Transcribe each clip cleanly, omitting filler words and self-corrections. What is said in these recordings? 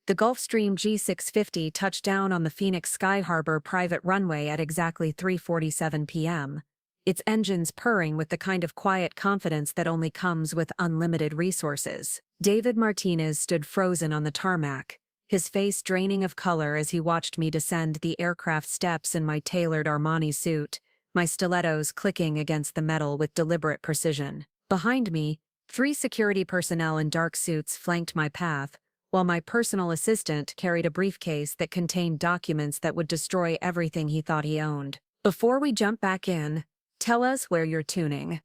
The Gulfstream G650 touched down on the Phoenix Sky Harbor private runway at exactly 3:47 p.m., its engines purring with the kind of quiet confidence that only comes with unlimited resources. David Martinez stood frozen on the tarmac, his face draining of color as he watched me descend the aircraft steps in my tailored Armani suit, my stilettos clicking against the metal with deliberate precision. Behind me, 3 security personnel in dark suits flanked my path, while my personal assistant carried a briefcase that contained documents that would destroy everything he thought he owned. Before we jump back in, tell us where you're tuning.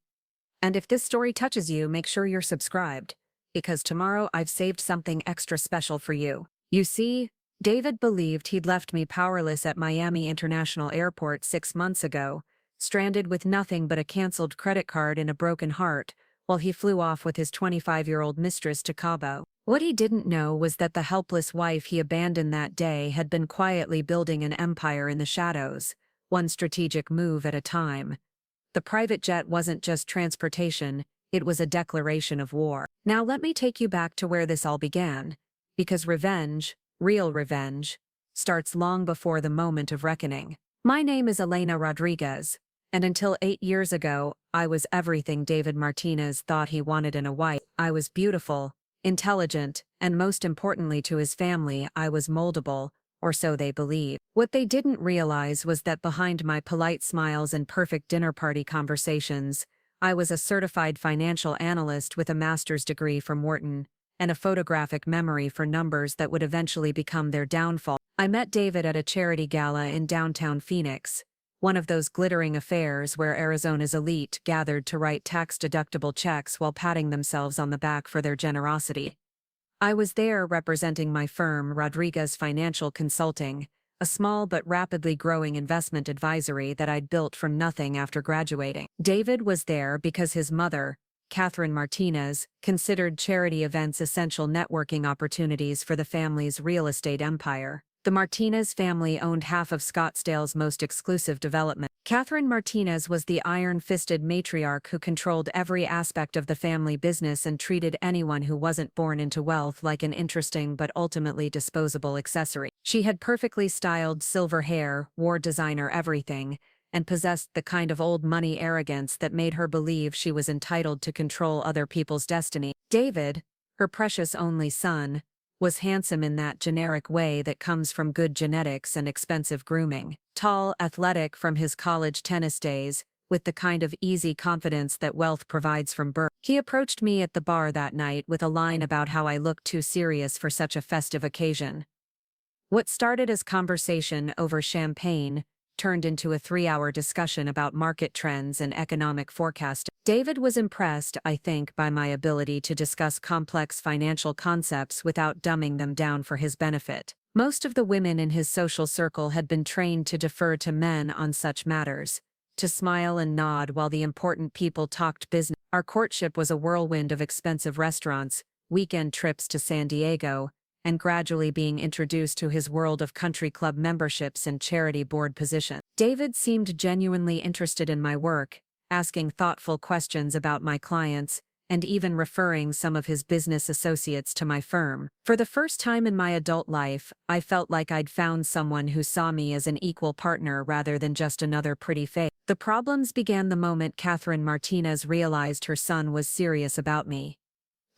And if this story touches you, make sure you're subscribed, because tomorrow I've saved something extra special for you. You see, David believed he'd left me powerless at Miami International Airport 6 months ago, stranded with nothing but a canceled credit card and a broken heart, while he flew off with his 25-year-old mistress to Cabo. What he didn't know was that the helpless wife he abandoned that day had been quietly building an empire in the shadows, one strategic move at a time. The private jet wasn't just transportation, it was a declaration of war. Now let me take you back to where this all began, because revenge, real revenge, starts long before the moment of reckoning. My name is Elena Rodriguez, and until 8 years ago, I was everything David Martinez thought he wanted in a wife. I was beautiful, intelligent, and most importantly to his family, I was moldable, or so they believed. What they didn't realize was that behind my polite smiles and perfect dinner party conversations, I was a certified financial analyst with a master's degree from Wharton, and a photographic memory for numbers that would eventually become their downfall. I met David at a charity gala in downtown Phoenix, one of those glittering affairs where Arizona's elite gathered to write tax-deductible checks while patting themselves on the back for their generosity. I was there representing my firm, Rodriguez Financial Consulting, a small but rapidly growing investment advisory that I'd built from nothing after graduating. David was there because his mother, Catherine Martinez, considered charity events essential networking opportunities for the family's real estate empire. The Martinez family owned half of Scottsdale's most exclusive development. Catherine Martinez was the iron-fisted matriarch who controlled every aspect of the family business and treated anyone who wasn't born into wealth like an interesting but ultimately disposable accessory. She had perfectly styled silver hair, wore designer everything, and possessed the kind of old money arrogance that made her believe she was entitled to control other people's destiny. David, her precious only son, was handsome in that generic way that comes from good genetics and expensive grooming. Tall, athletic from his college tennis days, with the kind of easy confidence that wealth provides from birth. He approached me at the bar that night with a line about how I looked too serious for such a festive occasion. What started as conversation over champagne turned into a 3-hour discussion about market trends and economic forecasting. David was impressed, I think, by my ability to discuss complex financial concepts without dumbing them down for his benefit. Most of the women in his social circle had been trained to defer to men on such matters, to smile and nod while the important people talked business. Our courtship was a whirlwind of expensive restaurants, weekend trips to San Diego, and gradually being introduced to his world of country club memberships and charity board positions. David seemed genuinely interested in my work, asking thoughtful questions about my clients, and even referring some of his business associates to my firm. For the first time in my adult life, I felt like I'd found someone who saw me as an equal partner rather than just another pretty face. The problems began the moment Catherine Martinez realized her son was serious about me.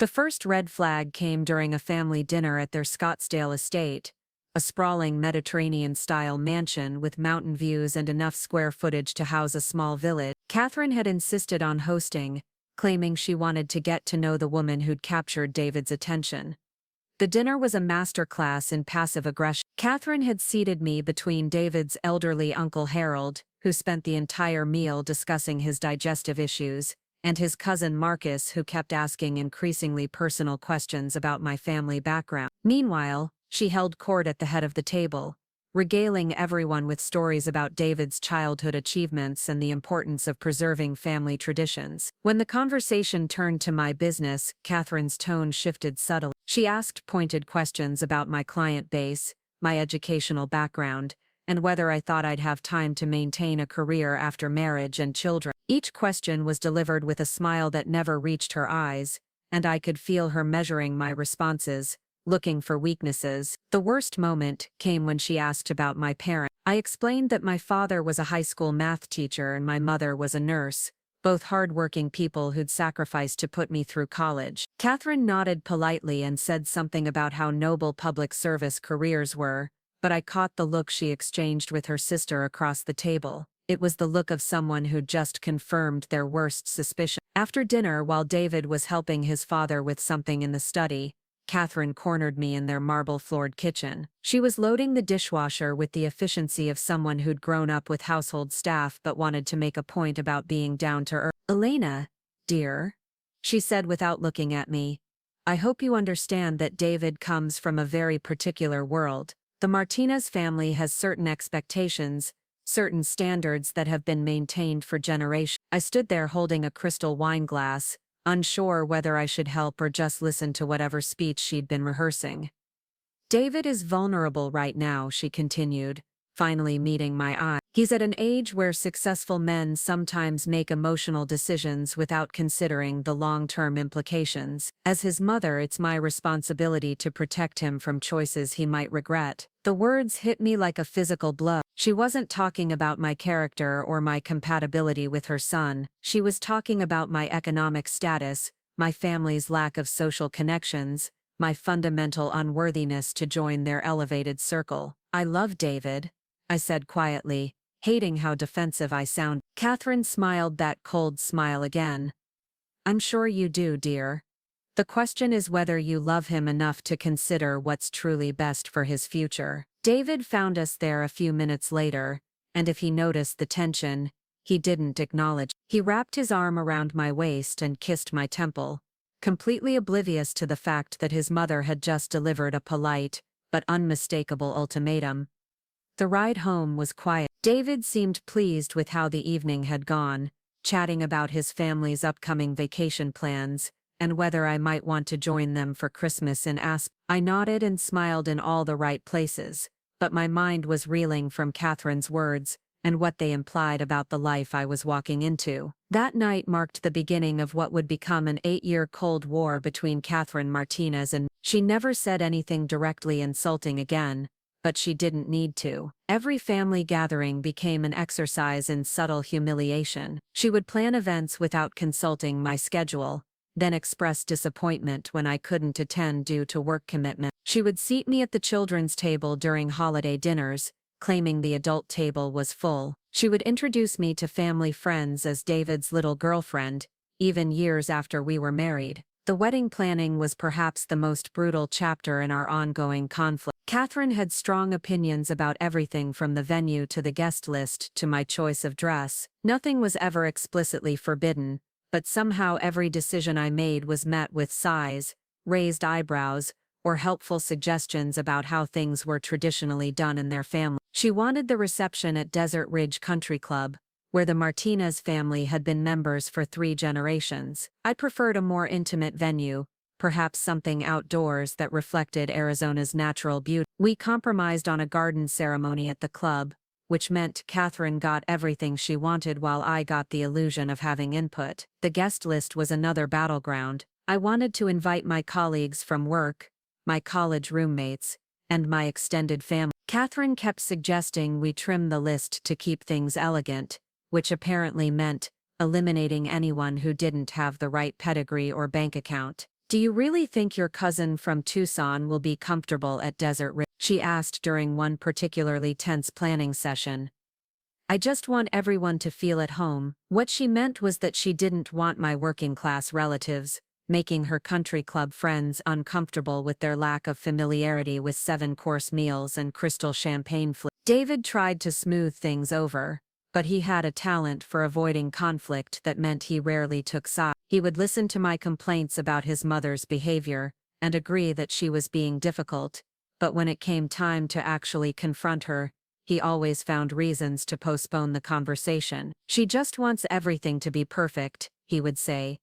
The first red flag came during a family dinner at their Scottsdale estate, a sprawling Mediterranean-style mansion with mountain views and enough square footage to house a small village. Catherine had insisted on hosting, claiming she wanted to get to know the woman who'd captured David's attention. The dinner was a masterclass in passive aggression. Catherine had seated me between David's elderly Uncle Harold, who spent the entire meal discussing his digestive issues, and his cousin Marcus, who kept asking increasingly personal questions about my family background. Meanwhile, she held court at the head of the table, regaling everyone with stories about David's childhood achievements and the importance of preserving family traditions. When the conversation turned to my business, Catherine's tone shifted subtly. She asked pointed questions about my client base, my educational background, and whether I thought I'd have time to maintain a career after marriage and children. Each question was delivered with a smile that never reached her eyes, and I could feel her measuring my responses, looking for weaknesses. The worst moment came when she asked about my parents. I explained that my father was a high school math teacher and my mother was a nurse, both hard-working people who'd sacrificed to put me through college. Catherine nodded politely and said something about how noble public service careers were, but I caught the look she exchanged with her sister across the table. It was the look of someone who'd just confirmed their worst suspicion. After dinner, while David was helping his father with something in the study, Catherine cornered me in their marble-floored kitchen. She was loading the dishwasher with the efficiency of someone who'd grown up with household staff but wanted to make a point about being down to earth. "Elena, dear," she said without looking at me, "I hope you understand that David comes from a very particular world. The Martinez family has certain expectations, certain standards that have been maintained for generations." I stood there holding a crystal wine glass, unsure whether I should help or just listen to whatever speech she'd been rehearsing. "David is vulnerable right now," she continued, finally meeting my eye. "He's at an age where successful men sometimes make emotional decisions without considering the long-term implications. As his mother, it's my responsibility to protect him from choices he might regret." The words hit me like a physical blow. She wasn't talking about my character or my compatibility with her son. She was talking about my economic status, my family's lack of social connections, my fundamental unworthiness to join their elevated circle. "I love David," I said quietly, hating how defensive I sounded. Catherine smiled that cold smile again. "I'm sure you do, dear. The question is whether you love him enough to consider what's truly best for his future." David found us there a few minutes later, and if he noticed the tension, he didn't acknowledge. He wrapped his arm around my waist and kissed my temple, completely oblivious to the fact that his mother had just delivered a polite but unmistakable ultimatum. The ride home was quiet. David seemed pleased with how the evening had gone, chatting about his family's upcoming vacation plans, and whether I might want to join them for Christmas in Aspen. I nodded and smiled in all the right places, but my mind was reeling from Catherine's words and what they implied about the life I was walking into. That night marked the beginning of what would become an 8-year Cold War between Catherine Martinez and me. She never said anything directly insulting again, but she didn't need to. Every family gathering became an exercise in subtle humiliation. She would plan events without consulting my schedule, then express disappointment when I couldn't attend due to work commitment. She would seat me at the children's table during holiday dinners, claiming the adult table was full. She would introduce me to family friends as David's little girlfriend, even years after we were married. The wedding planning was perhaps the most brutal chapter in our ongoing conflict. Catherine had strong opinions about everything from the venue to the guest list to my choice of dress. Nothing was ever explicitly forbidden, but somehow every decision I made was met with sighs, raised eyebrows, or helpful suggestions about how things were traditionally done in their family. She wanted the reception at Desert Ridge Country Club, where the Martinez family had been members for 3 generations. I preferred a more intimate venue, perhaps something outdoors that reflected Arizona's natural beauty. We compromised on a garden ceremony at the club, which meant Catherine got everything she wanted while I got the illusion of having input. The guest list was another battleground. I wanted to invite my colleagues from work, my college roommates, and my extended family. Catherine kept suggesting we trim the list to keep things elegant, which apparently meant eliminating anyone who didn't have the right pedigree or bank account. "Do you really think your cousin from Tucson will be comfortable at Desert Ridge?" she asked during one particularly tense planning session. "I just want everyone to feel at home." What she meant was that she didn't want my working-class relatives, making her country club friends uncomfortable with their lack of familiarity with 7-course meals and crystal champagne. David tried to smooth things over, but he had a talent for avoiding conflict that meant he rarely took sides. He would listen to my complaints about his mother's behavior and agree that she was being difficult, but when it came time to actually confront her, he always found reasons to postpone the conversation. "She just wants everything to be perfect," he would say.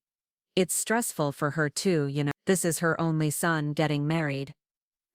"It's stressful for her too, you know. This is her only son getting married."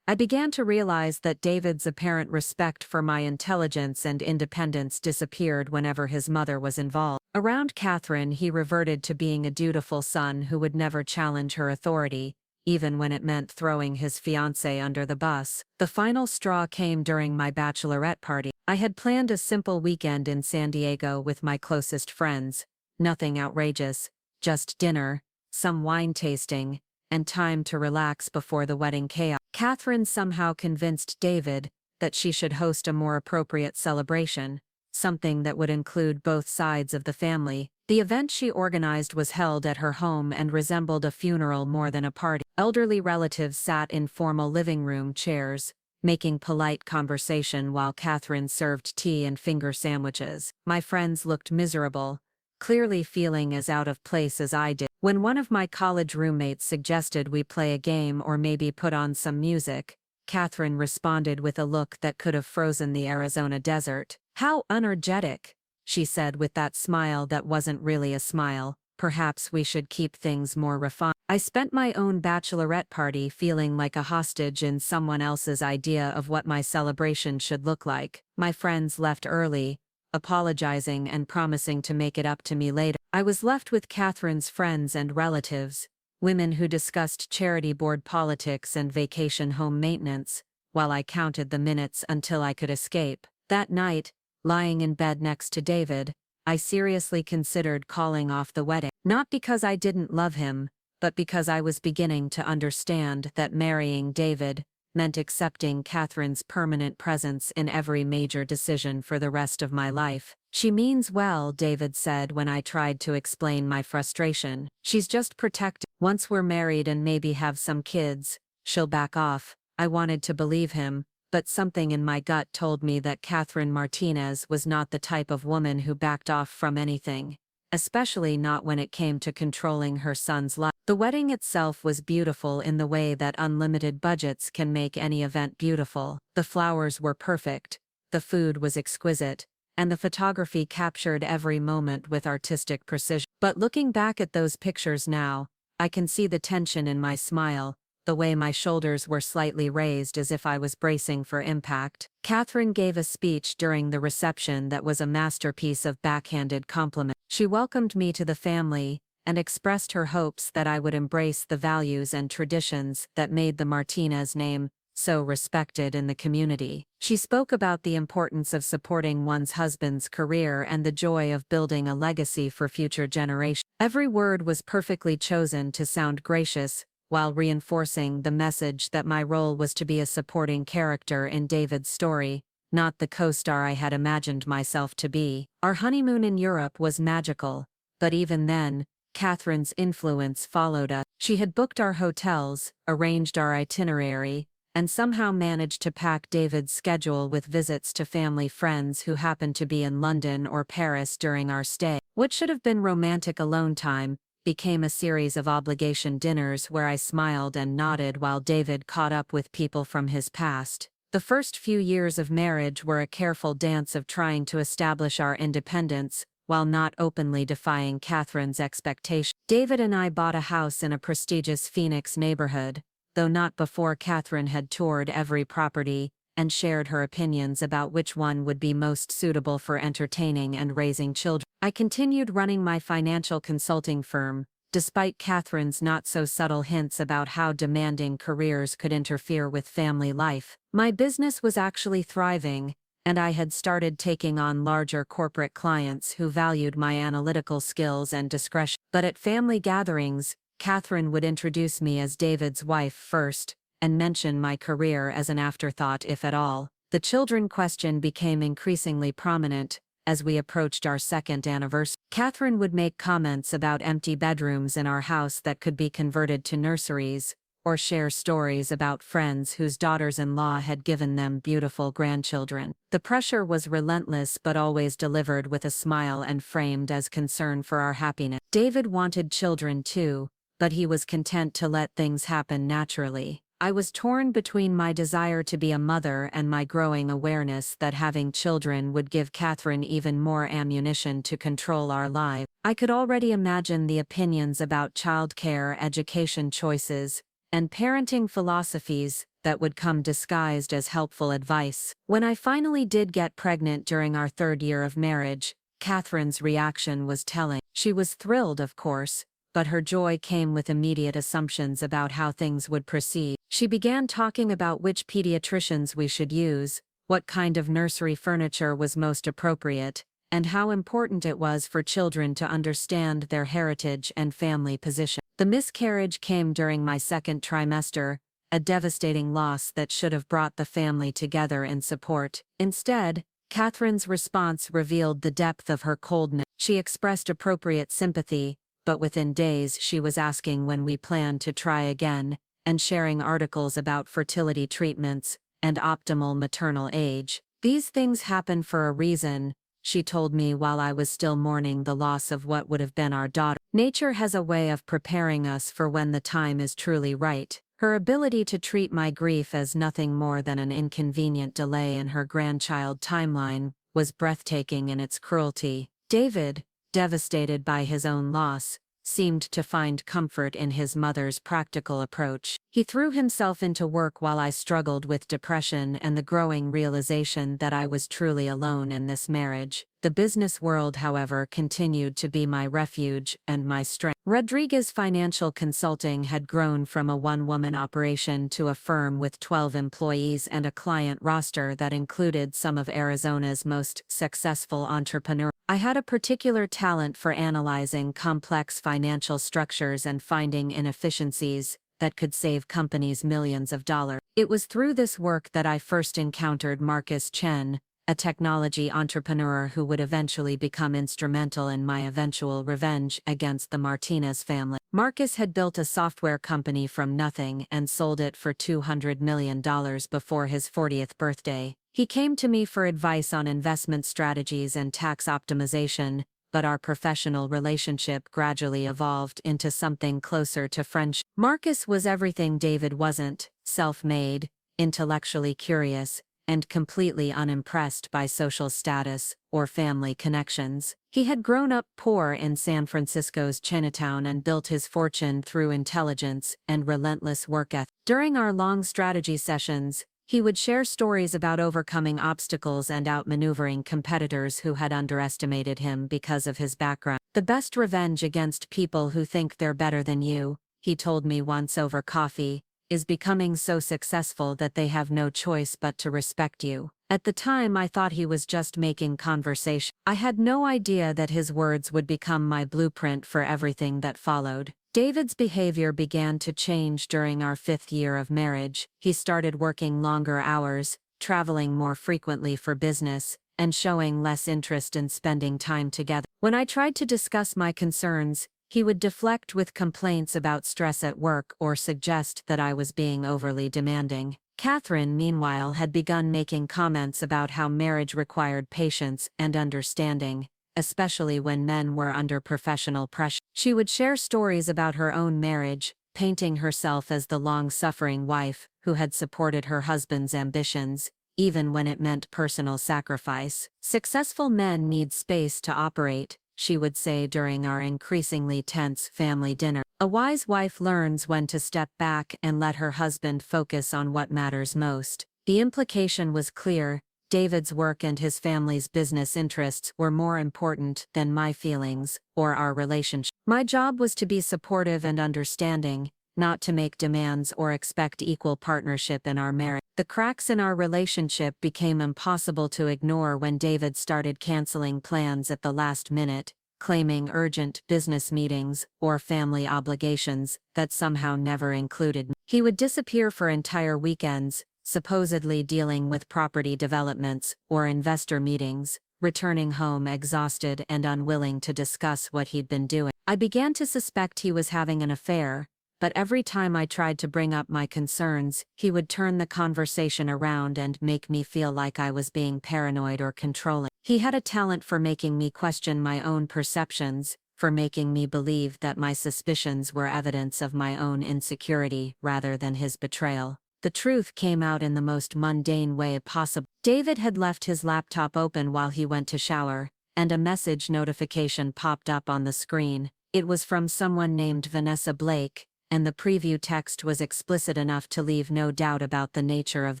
I began to realize that David's apparent respect for my intelligence and independence disappeared whenever his mother was involved. Around Catherine, he reverted to being a dutiful son who would never challenge her authority, even when it meant throwing his fiancée under the bus. The final straw came during my bachelorette party. I had planned a simple weekend in San Diego with my closest friends. Nothing outrageous, just dinner, some wine tasting, and time to relax before the wedding chaos. Catherine somehow convinced David that she should host a more appropriate celebration, something that would include both sides of the family. The event she organized was held at her home and resembled a funeral more than a party. Elderly relatives sat in formal living room chairs, making polite conversation while Catherine served tea and finger sandwiches. My friends looked miserable, clearly feeling as out of place as I did. When one of my college roommates suggested we play a game or maybe put on some music, Catherine responded with a look that could have frozen the Arizona desert. "How energetic," she said with that smile that wasn't really a smile. "Perhaps we should keep things more refined." I spent my own bachelorette party feeling like a hostage in someone else's idea of what my celebration should look like. My friends left early, apologizing and promising to make it up to me later. I was left with Catherine's friends and relatives, women who discussed charity board politics and vacation home maintenance, while I counted the minutes until I could escape. That night, lying in bed next to David, I seriously considered calling off the wedding. Not because I didn't love him, but because I was beginning to understand that marrying David meant accepting Catherine's permanent presence in every major decision for the rest of my life. "She means well," David said when I tried to explain my frustration. "She's just protective. Once we're married and maybe have some kids, she'll back off." I wanted to believe him, but something in my gut told me that Catherine Martinez was not the type of woman who backed off from anything, especially not when it came to controlling her son's life. The wedding itself was beautiful in the way that unlimited budgets can make any event beautiful. The flowers were perfect, the food was exquisite, and the photography captured every moment with artistic precision. But looking back at those pictures now, I can see the tension in my smile, the way my shoulders were slightly raised as if I was bracing for impact. Catherine gave a speech during the reception that was a masterpiece of backhanded compliment. She welcomed me to the family and expressed her hopes that I would embrace the values and traditions that made the Martinez name so respected in the community. She spoke about the importance of supporting one's husband's career and the joy of building a legacy for future generations. Every word was perfectly chosen to sound gracious, while reinforcing the message that my role was to be a supporting character in David's story, not the co-star I had imagined myself to be. Our honeymoon in Europe was magical, but even then, Catherine's influence followed us. She had booked our hotels, arranged our itinerary, and somehow managed to pack David's schedule with visits to family friends who happened to be in London or Paris during our stay. What should have been romantic alone time became a series of obligation dinners where I smiled and nodded while David caught up with people from his past. The first few years of marriage were a careful dance of trying to establish our independence, while not openly defying Catherine's expectations. David and I bought a house in a prestigious Phoenix neighborhood, though not before Catherine had toured every property and shared her opinions about which one would be most suitable for entertaining and raising children. I continued running my financial consulting firm, despite Catherine's not-so-subtle hints about how demanding careers could interfere with family life. My business was actually thriving, and I had started taking on larger corporate clients who valued my analytical skills and discretion. But at family gatherings, Catherine would introduce me as David's wife first, and mention my career as an afterthought if at all. The children question became increasingly prominent as we approached our second anniversary. Catherine would make comments about empty bedrooms in our house that could be converted to nurseries, or share stories about friends whose daughters-in-law had given them beautiful grandchildren. The pressure was relentless but always delivered with a smile and framed as concern for our happiness. David wanted children too, but he was content to let things happen naturally. I was torn between my desire to be a mother and my growing awareness that having children would give Catherine even more ammunition to control our lives. I could already imagine the opinions about childcare, education choices, and parenting philosophies that would come disguised as helpful advice. When I finally did get pregnant during our third year of marriage, Catherine's reaction was telling. She was thrilled, of course, but her joy came with immediate assumptions about how things would proceed. She began talking about which pediatricians we should use, what kind of nursery furniture was most appropriate, and how important it was for children to understand their heritage and family position. The miscarriage came during my second trimester, a devastating loss that should have brought the family together in support. Instead, Catherine's response revealed the depth of her coldness. She expressed appropriate sympathy, but within days she was asking when we planned to try again, and sharing articles about fertility treatments and optimal maternal age. "These things happen for a reason," she told me while I was still mourning the loss of what would have been our daughter. "Nature has a way of preparing us for when the time is truly right." Her ability to treat my grief as nothing more than an inconvenient delay in her grandchild timeline was breathtaking in its cruelty. David, devastated by his own loss, seemed to find comfort in his mother's practical approach. He threw himself into work while I struggled with depression and the growing realization that I was truly alone in this marriage. The business world, however, continued to be my refuge and my strength. Rodriguez Financial Consulting had grown from a one-woman operation to a firm with 12 employees and a client roster that included some of Arizona's most successful entrepreneurs. I had a particular talent for analyzing complex financial structures and finding inefficiencies that could save companies millions of dollars. It was through this work that I first encountered Marcus Chen, a technology entrepreneur who would eventually become instrumental in my eventual revenge against the Martinez family. Marcus had built a software company from nothing and sold it for $200 million before his 40th birthday. He came to me for advice on investment strategies and tax optimization, but our professional relationship gradually evolved into something closer to friendship. Marcus was everything David wasn't: self-made, intellectually curious, and completely unimpressed by social status or family connections. He had grown up poor in San Francisco's Chinatown and built his fortune through intelligence and relentless work ethic. During our long strategy sessions, he would share stories about overcoming obstacles and outmaneuvering competitors who had underestimated him because of his background. "The best revenge against people who think they're better than you," he told me once over coffee, "is becoming so successful that they have no choice but to respect you." At the time I thought he was just making conversation. I had no idea that his words would become my blueprint for everything that followed. David's behavior began to change during our 5th year of marriage. He started working longer hours, traveling more frequently for business, and showing less interest in spending time together. When I tried to discuss my concerns, he would deflect with complaints about stress at work or suggest that I was being overly demanding. Catherine, meanwhile, had begun making comments about how marriage required patience and understanding, especially when men were under professional pressure. She would share stories about her own marriage, painting herself as the long-suffering wife who had supported her husband's ambitions, even when it meant personal sacrifice. "Successful men need space to operate," she would say during our increasingly tense family dinner. "A wise wife learns when to step back and let her husband focus on what matters most." The implication was clear: David's work and his family's business interests were more important than my feelings or our relationship. My job was to be supportive and understanding, not to make demands or expect equal partnership in our marriage. The cracks in our relationship became impossible to ignore when David started canceling plans at the last minute, claiming urgent business meetings or family obligations that somehow never included me. He would disappear for entire weekends, supposedly dealing with property developments or investor meetings, returning home exhausted and unwilling to discuss what he'd been doing. I began to suspect he was having an affair, but every time I tried to bring up my concerns, he would turn the conversation around and make me feel like I was being paranoid or controlling. He had a talent for making me question my own perceptions, for making me believe that my suspicions were evidence of my own insecurity rather than his betrayal. The truth came out in the most mundane way possible. David had left his laptop open while he went to shower, and a message notification popped up on the screen. It was from someone named Vanessa Blake, and the preview text was explicit enough to leave no doubt about the nature of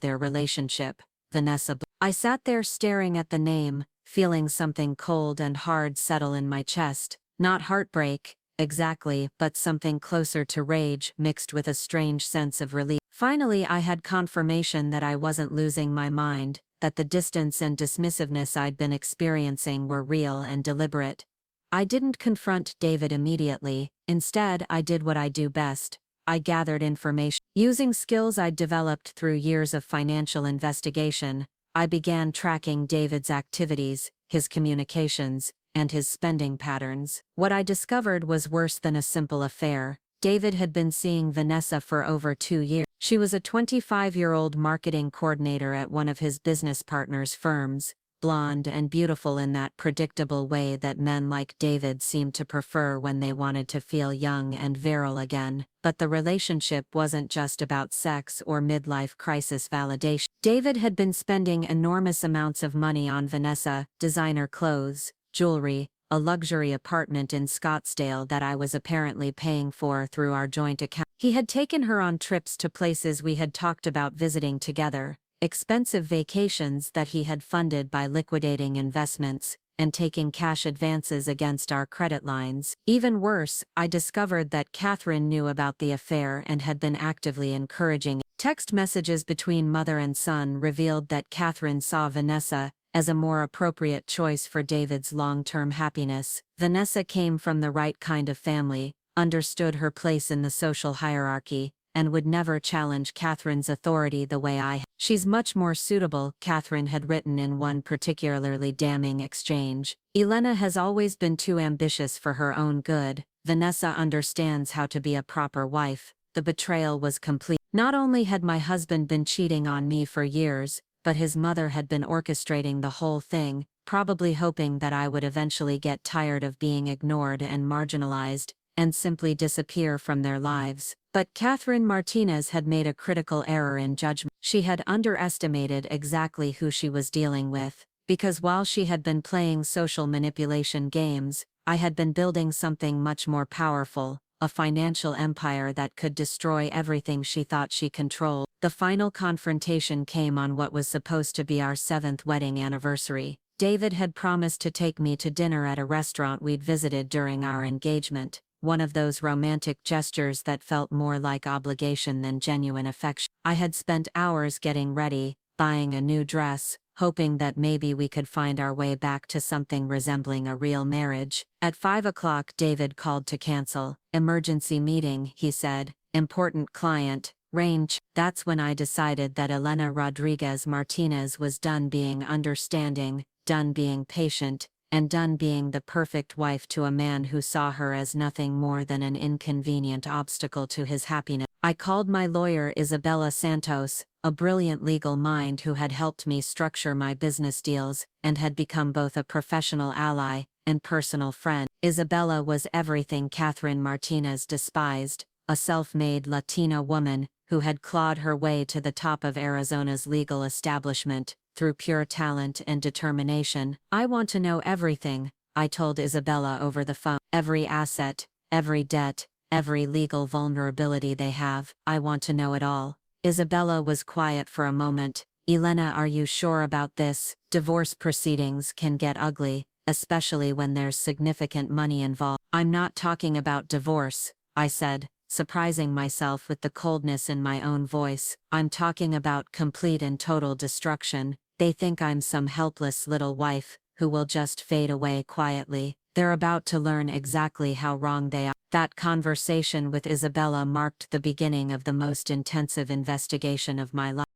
their relationship. Vanessa Blake. I sat there staring at the name, feeling something cold and hard settle in my chest. Not heartbreak, Exactly, but something closer to rage mixed with a strange sense of relief. Finally, I had confirmation that I wasn't losing my mind, that the distance and dismissiveness I'd been experiencing were real and deliberate. I didn't confront David immediately. Instead, I did what I do best. I gathered information. Using skills I'd developed through years of financial investigation, I began tracking David's activities, his communications, and his spending patterns. What I discovered was worse than a simple affair. David had been seeing Vanessa for over 2 years. She was a 25-year-old marketing coordinator at one of his business partners' firms, blonde and beautiful in that predictable way that men like David seemed to prefer when they wanted to feel young and virile again. But the relationship wasn't just about sex or midlife crisis validation. David had been spending enormous amounts of money on Vanessa, designer clothes, jewelry, a luxury apartment in Scottsdale that I was apparently paying for through our joint account. He had taken her on trips to places we had talked about visiting together, expensive vacations that he had funded by liquidating investments and taking cash advances against our credit lines. Even worse, I discovered that Catherine knew about the affair and had been actively encouraging it. Text messages between mother and son revealed that Catherine saw Vanessa as a more appropriate choice for David's long-term happiness. Vanessa came from the right kind of family, understood her place in the social hierarchy, and would never challenge Catherine's authority the way I had. She's much more suitable, Catherine had written in one particularly damning exchange. Elena has always been too ambitious for her own good. Vanessa understands how to be a proper wife. The betrayal was complete. Not only had my husband been cheating on me for years, but his mother had been orchestrating the whole thing, probably hoping that I would eventually get tired of being ignored and marginalized, and simply disappear from their lives. But Catherine Martinez had made a critical error in judgment. She had underestimated exactly who she was dealing with, because while she had been playing social manipulation games, I had been building something much more powerful, a financial empire that could destroy everything she thought she controlled. The final confrontation came on what was supposed to be our 7th wedding anniversary. David had promised to take me to dinner at a restaurant we'd visited during our engagement, one of those romantic gestures that felt more like obligation than genuine affection. I had spent hours getting ready, buying a new dress, hoping that maybe we could find our way back to something resembling a real marriage. At 5 o'clock, David called to cancel. Emergency meeting, he said. Important client. Range. That's when I decided that Elena Rodriguez Martinez was done being understanding, done being patient, and done being the perfect wife to a man who saw her as nothing more than an inconvenient obstacle to his happiness. I called my lawyer Isabella Santos, a brilliant legal mind who had helped me structure my business deals and had become both a professional ally and personal friend. Isabella was everything Catherine Martinez despised, a self-made Latina woman who had clawed her way to the top of Arizona's legal establishment through pure talent and determination. I want to know everything, I told Isabella over the phone. Every asset, every debt, every legal vulnerability they have. I want to know it all. Isabella was quiet for a moment. Elena, are you sure about this? Divorce proceedings can get ugly, especially when there's significant money involved. I'm not talking about divorce, I said, surprising myself with the coldness in my own voice. I'm talking about complete and total destruction. They think I'm some helpless little wife who will just fade away quietly. They're about to learn exactly how wrong they are. That conversation with Isabella marked the beginning of the most intensive investigation of my life.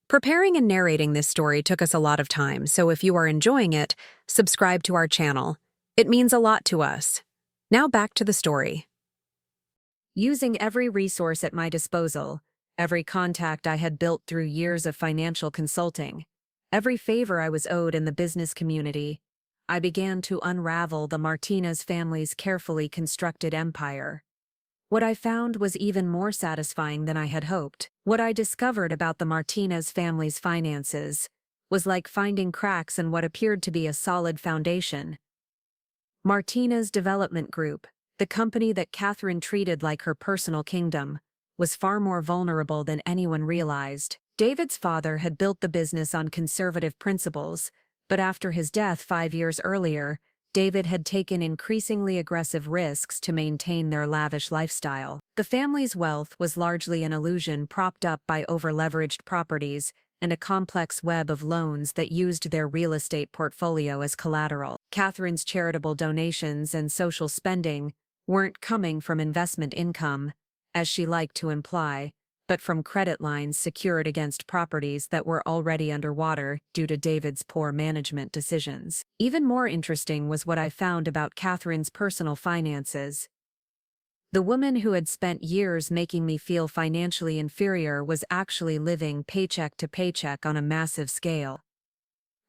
Preparing and narrating this story took us a lot of time, so if you are enjoying it, subscribe to our channel. It means a lot to us. Now back to the story. Using every resource at my disposal, every contact I had built through years of financial consulting, every favor I was owed in the business community, I began to unravel the Martinez family's carefully constructed empire. What I found was even more satisfying than I had hoped. What I discovered about the Martinez family's finances was like finding cracks in what appeared to be a solid foundation. Martinez Development Group, the company that Catherine treated like her personal kingdom, was far more vulnerable than anyone realized. David's father had built the business on conservative principles, but after his death 5 years earlier, David had taken increasingly aggressive risks to maintain their lavish lifestyle. The family's wealth was largely an illusion propped up by over-leveraged properties and a complex web of loans that used their real estate portfolio as collateral. Catherine's charitable donations and social spending weren't coming from investment income, as she liked to imply, but from credit lines secured against properties that were already underwater due to David's poor management decisions. Even more interesting was what I found about Catherine's personal finances. The woman who had spent years making me feel financially inferior was actually living paycheck to paycheck on a massive scale.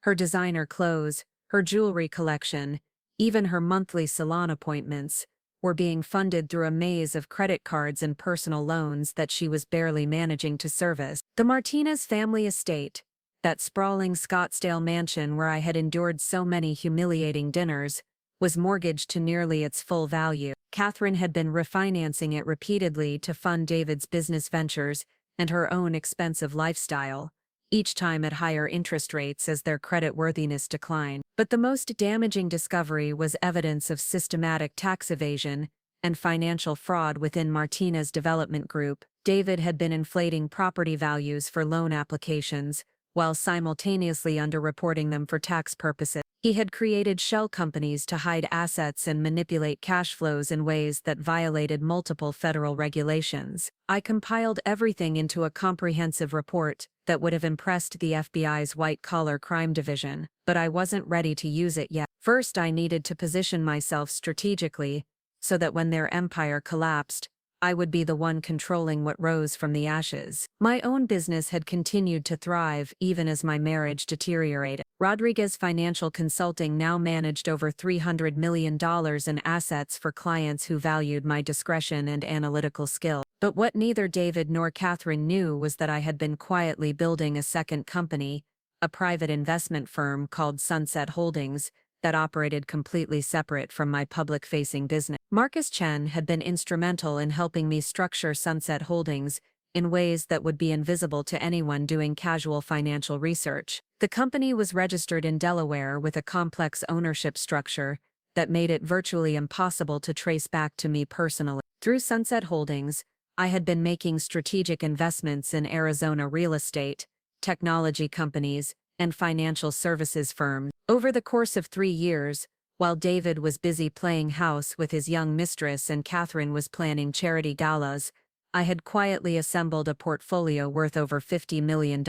Her designer clothes, her jewelry collection, even her monthly salon appointments, were being funded through a maze of credit cards and personal loans that she was barely managing to service. The Martinez family estate, that sprawling Scottsdale mansion where I had endured so many humiliating dinners, was mortgaged to nearly its full value. Catherine had been refinancing it repeatedly to fund David's business ventures and her own expensive lifestyle, each time at higher interest rates as their creditworthiness declined. But the most damaging discovery was evidence of systematic tax evasion and financial fraud within Martinez Development Group. David had been inflating property values for loan applications while simultaneously underreporting them for tax purposes. He had created shell companies to hide assets and manipulate cash flows in ways that violated multiple federal regulations. I compiled everything into a comprehensive report that would have impressed the FBI's white-collar crime division, but I wasn't ready to use it yet. First, I needed to position myself strategically so that when their empire collapsed, I would be the one controlling what rose from the ashes. My own business had continued to thrive even as my marriage deteriorated. Rodriguez Financial Consulting now managed over $300 million in assets for clients who valued my discretion and analytical skill. But what neither David nor Catherine knew was that I had been quietly building a second company, a private investment firm called Sunset Holdings, that operated completely separate from my public-facing business. Marcus Chen had been instrumental in helping me structure Sunset Holdings in ways that would be invisible to anyone doing casual financial research. The company was registered in Delaware with a complex ownership structure that made it virtually impossible to trace back to me personally. Through Sunset Holdings, I had been making strategic investments in Arizona real estate, technology companies, and financial services firms. Over the course of 3 years, while David was busy playing house with his young mistress and Catherine was planning charity galas, I had quietly assembled a portfolio worth over $50 million.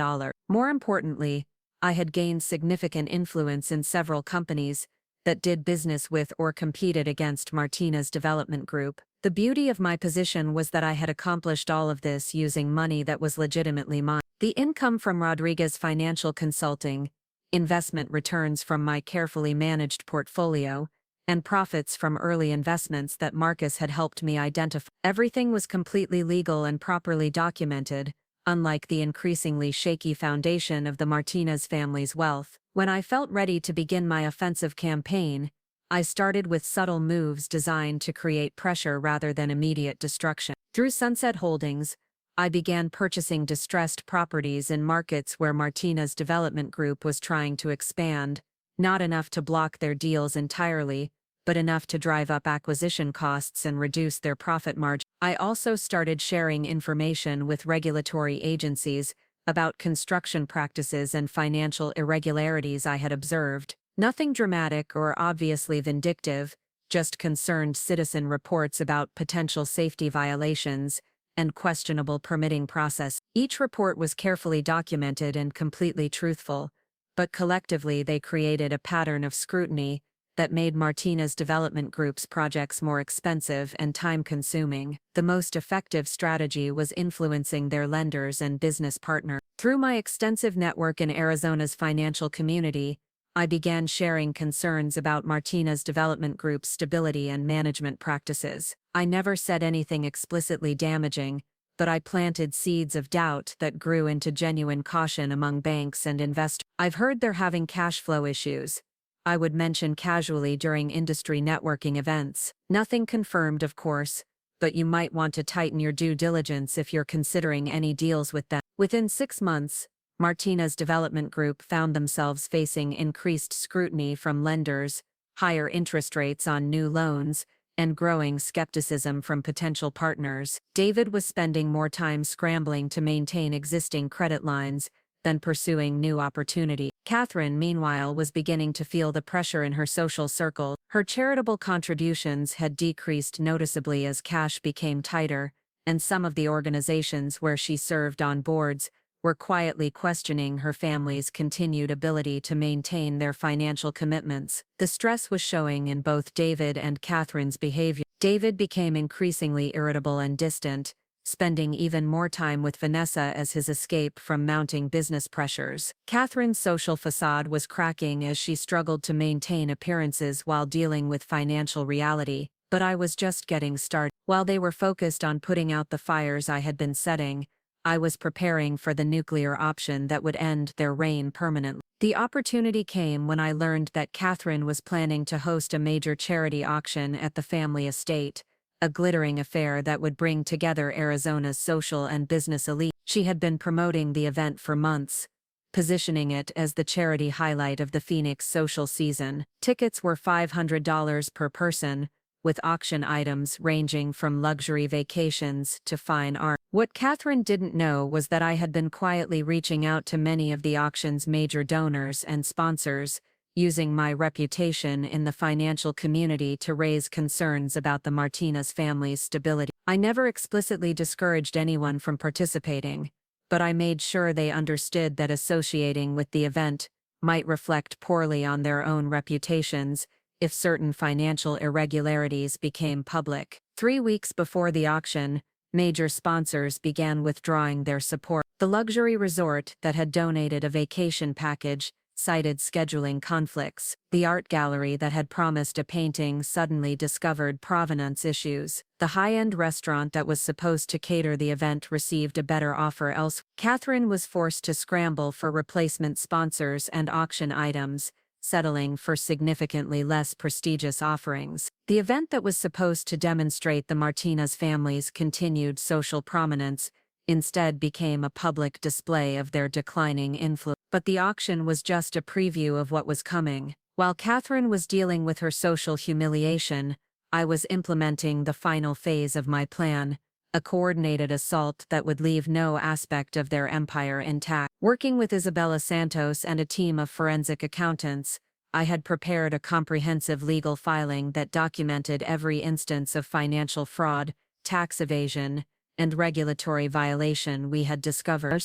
More importantly, I had gained significant influence in several companies that did business with or competed against Martinez Development Group. The beauty of my position was that I had accomplished all of this using money that was legitimately mine. The income from Rodriguez Financial Consulting, investment returns from my carefully managed portfolio, and profits from early investments that Marcus had helped me identify. Everything was completely legal and properly documented, unlike the increasingly shaky foundation of the Martinez family's wealth. When I felt ready to begin my offensive campaign, I started with subtle moves designed to create pressure rather than immediate destruction. Through Sunset Holdings, I began purchasing distressed properties in markets where Martinez Development Group was trying to expand, not enough to block their deals entirely, but enough to drive up acquisition costs and reduce their profit margin. I also started sharing information with regulatory agencies about construction practices and financial irregularities I had observed. Nothing dramatic or obviously vindictive, just concerned citizen reports about potential safety violations and questionable permitting process. Each report was carefully documented and completely truthful, but collectively they created a pattern of scrutiny that made Martinez Development Group's projects more expensive and time-consuming. The most effective strategy was influencing their lenders and business partners. Through my extensive network in Arizona's financial community, I began sharing concerns about Martinez Development Group's stability and management practices. I never said anything explicitly damaging, but I planted seeds of doubt that grew into genuine caution among banks and investors. I've heard they're having cash flow issues, I would mention casually during industry networking events. Nothing confirmed, of course, but you might want to tighten your due diligence if you're considering any deals with them. Within 6 months, Martinez Development Group found themselves facing increased scrutiny from lenders, higher interest rates on new loans, and growing skepticism from potential partners. David was spending more time scrambling to maintain existing credit lines than pursuing new opportunities. Catherine, meanwhile, was beginning to feel the pressure in her social circle. Her charitable contributions had decreased noticeably as cash became tighter, and some of the organizations where she served on boards were quietly questioning her family's continued ability to maintain their financial commitments. The stress was showing in both David and Catherine's behavior. David became increasingly irritable and distant, spending even more time with Vanessa as his escape from mounting business pressures. Catherine's social facade was cracking as she struggled to maintain appearances while dealing with financial reality, but I was just getting started. While they were focused on putting out the fires I had been setting, I was preparing for the nuclear option that would end their reign permanently. The opportunity came when I learned that Catherine was planning to host a major charity auction at the family estate, a glittering affair that would bring together Arizona's social and business elite. She had been promoting the event for months, positioning it as the charity highlight of the Phoenix social season. Tickets were $500 per person, with auction items ranging from luxury vacations to fine art. What Catherine didn't know was that I had been quietly reaching out to many of the auction's major donors and sponsors, using my reputation in the financial community to raise concerns about the Martinez family's stability. I never explicitly discouraged anyone from participating, but I made sure they understood that associating with the event might reflect poorly on their own reputations if certain financial irregularities became public. 3 weeks before the auction, major sponsors began withdrawing their support. The luxury resort that had donated a vacation package cited scheduling conflicts. The art gallery that had promised a painting suddenly discovered provenance issues. The high-end restaurant that was supposed to cater the event received a better offer elsewhere. Catherine was forced to scramble for replacement sponsors and auction items, settling for significantly less prestigious offerings. The event that was supposed to demonstrate the Martinez family's continued social prominence instead became a public display of their declining influence. But the auction was just a preview of what was coming. While Catherine was dealing with her social humiliation, I was implementing the final phase of my plan, a coordinated assault that would leave no aspect of their empire intact. Working with Isabella Santos and a team of forensic accountants, I had prepared a comprehensive legal filing that documented every instance of financial fraud, tax evasion, and regulatory violation we had discovered.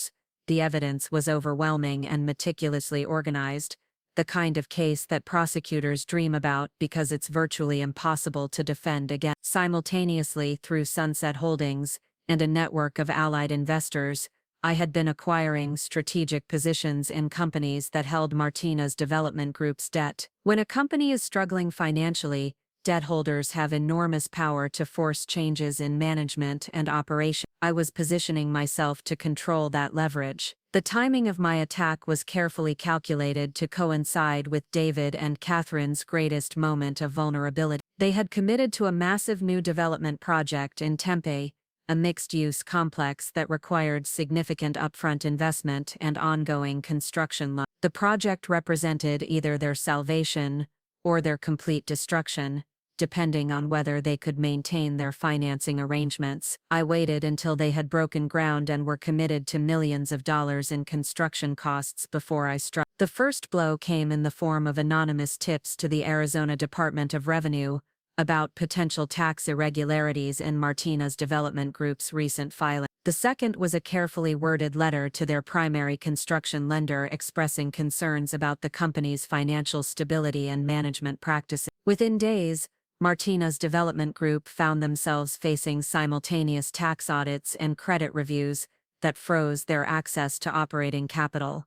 The evidence was overwhelming and meticulously organized, the kind of case that prosecutors dream about because it's virtually impossible to defend against. Simultaneously, through Sunset Holdings and a network of allied investors, I had been acquiring strategic positions in companies that held Martinez Development Group's debt. When a company is struggling financially, debt holders have enormous power to force changes in management and operation. I was positioning myself to control that leverage. The timing of my attack was carefully calculated to coincide with David and Catherine's greatest moment of vulnerability. They had committed to a massive new development project in Tempe, a mixed-use complex that required significant upfront investment and ongoing construction loans. The project represented either their salvation or their complete destruction, depending on whether they could maintain their financing arrangements. I waited until they had broken ground and were committed to millions of dollars in construction costs before I struck. The first blow came in the form of anonymous tips to the Arizona Department of Revenue about potential tax irregularities in Martinez Development Group's recent filing. The second was a carefully worded letter to their primary construction lender expressing concerns about the company's financial stability and management practices. Within days, Martinez Development Group found themselves facing simultaneous tax audits and credit reviews that froze their access to operating capital.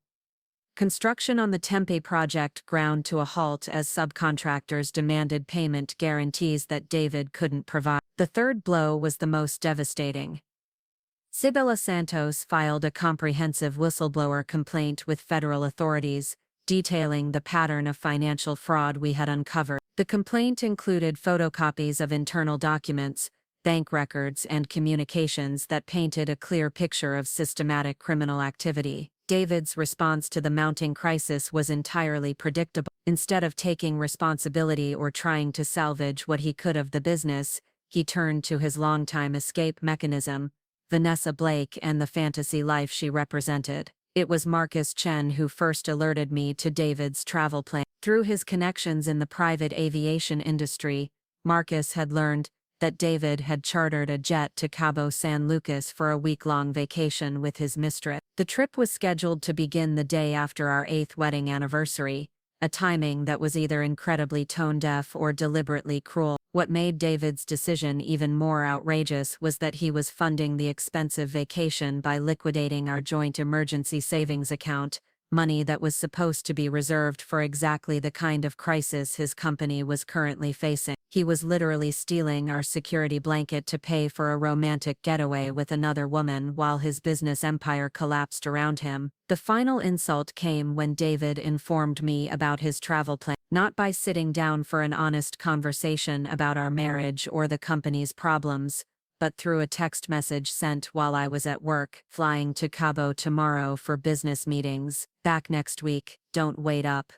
Construction on the Tempe project ground to a halt as subcontractors demanded payment guarantees that David couldn't provide. The third blow was the most devastating. Isabella Santos filed a comprehensive whistleblower complaint with federal authorities, detailing the pattern of financial fraud we had uncovered. The complaint included photocopies of internal documents, bank records, and communications that painted a clear picture of systematic criminal activity. David's response to the mounting crisis was entirely predictable. Instead of taking responsibility or trying to salvage what he could of the business, he turned to his longtime escape mechanism, Vanessa Blake, and the fantasy life she represented. It was Marcus Chen who first alerted me to David's travel plan. Through his connections in the private aviation industry, Marcus had learned that David had chartered a jet to Cabo San Lucas for a week-long vacation with his mistress. The trip was scheduled to begin the day after our 8th wedding anniversary, a timing that was either incredibly tone-deaf or deliberately cruel. What made David's decision even more outrageous was that he was funding the expensive vacation by liquidating our joint emergency savings account, money that was supposed to be reserved for exactly the kind of crisis his company was currently facing. He was literally stealing our security blanket to pay for a romantic getaway with another woman while his business empire collapsed around him. The final insult came when David informed me about his travel plan, not by sitting down for an honest conversation about our marriage or the company's problems, but through a text message sent while I was at work, flying to Cabo tomorrow for business meetings, back next week, don't wait up.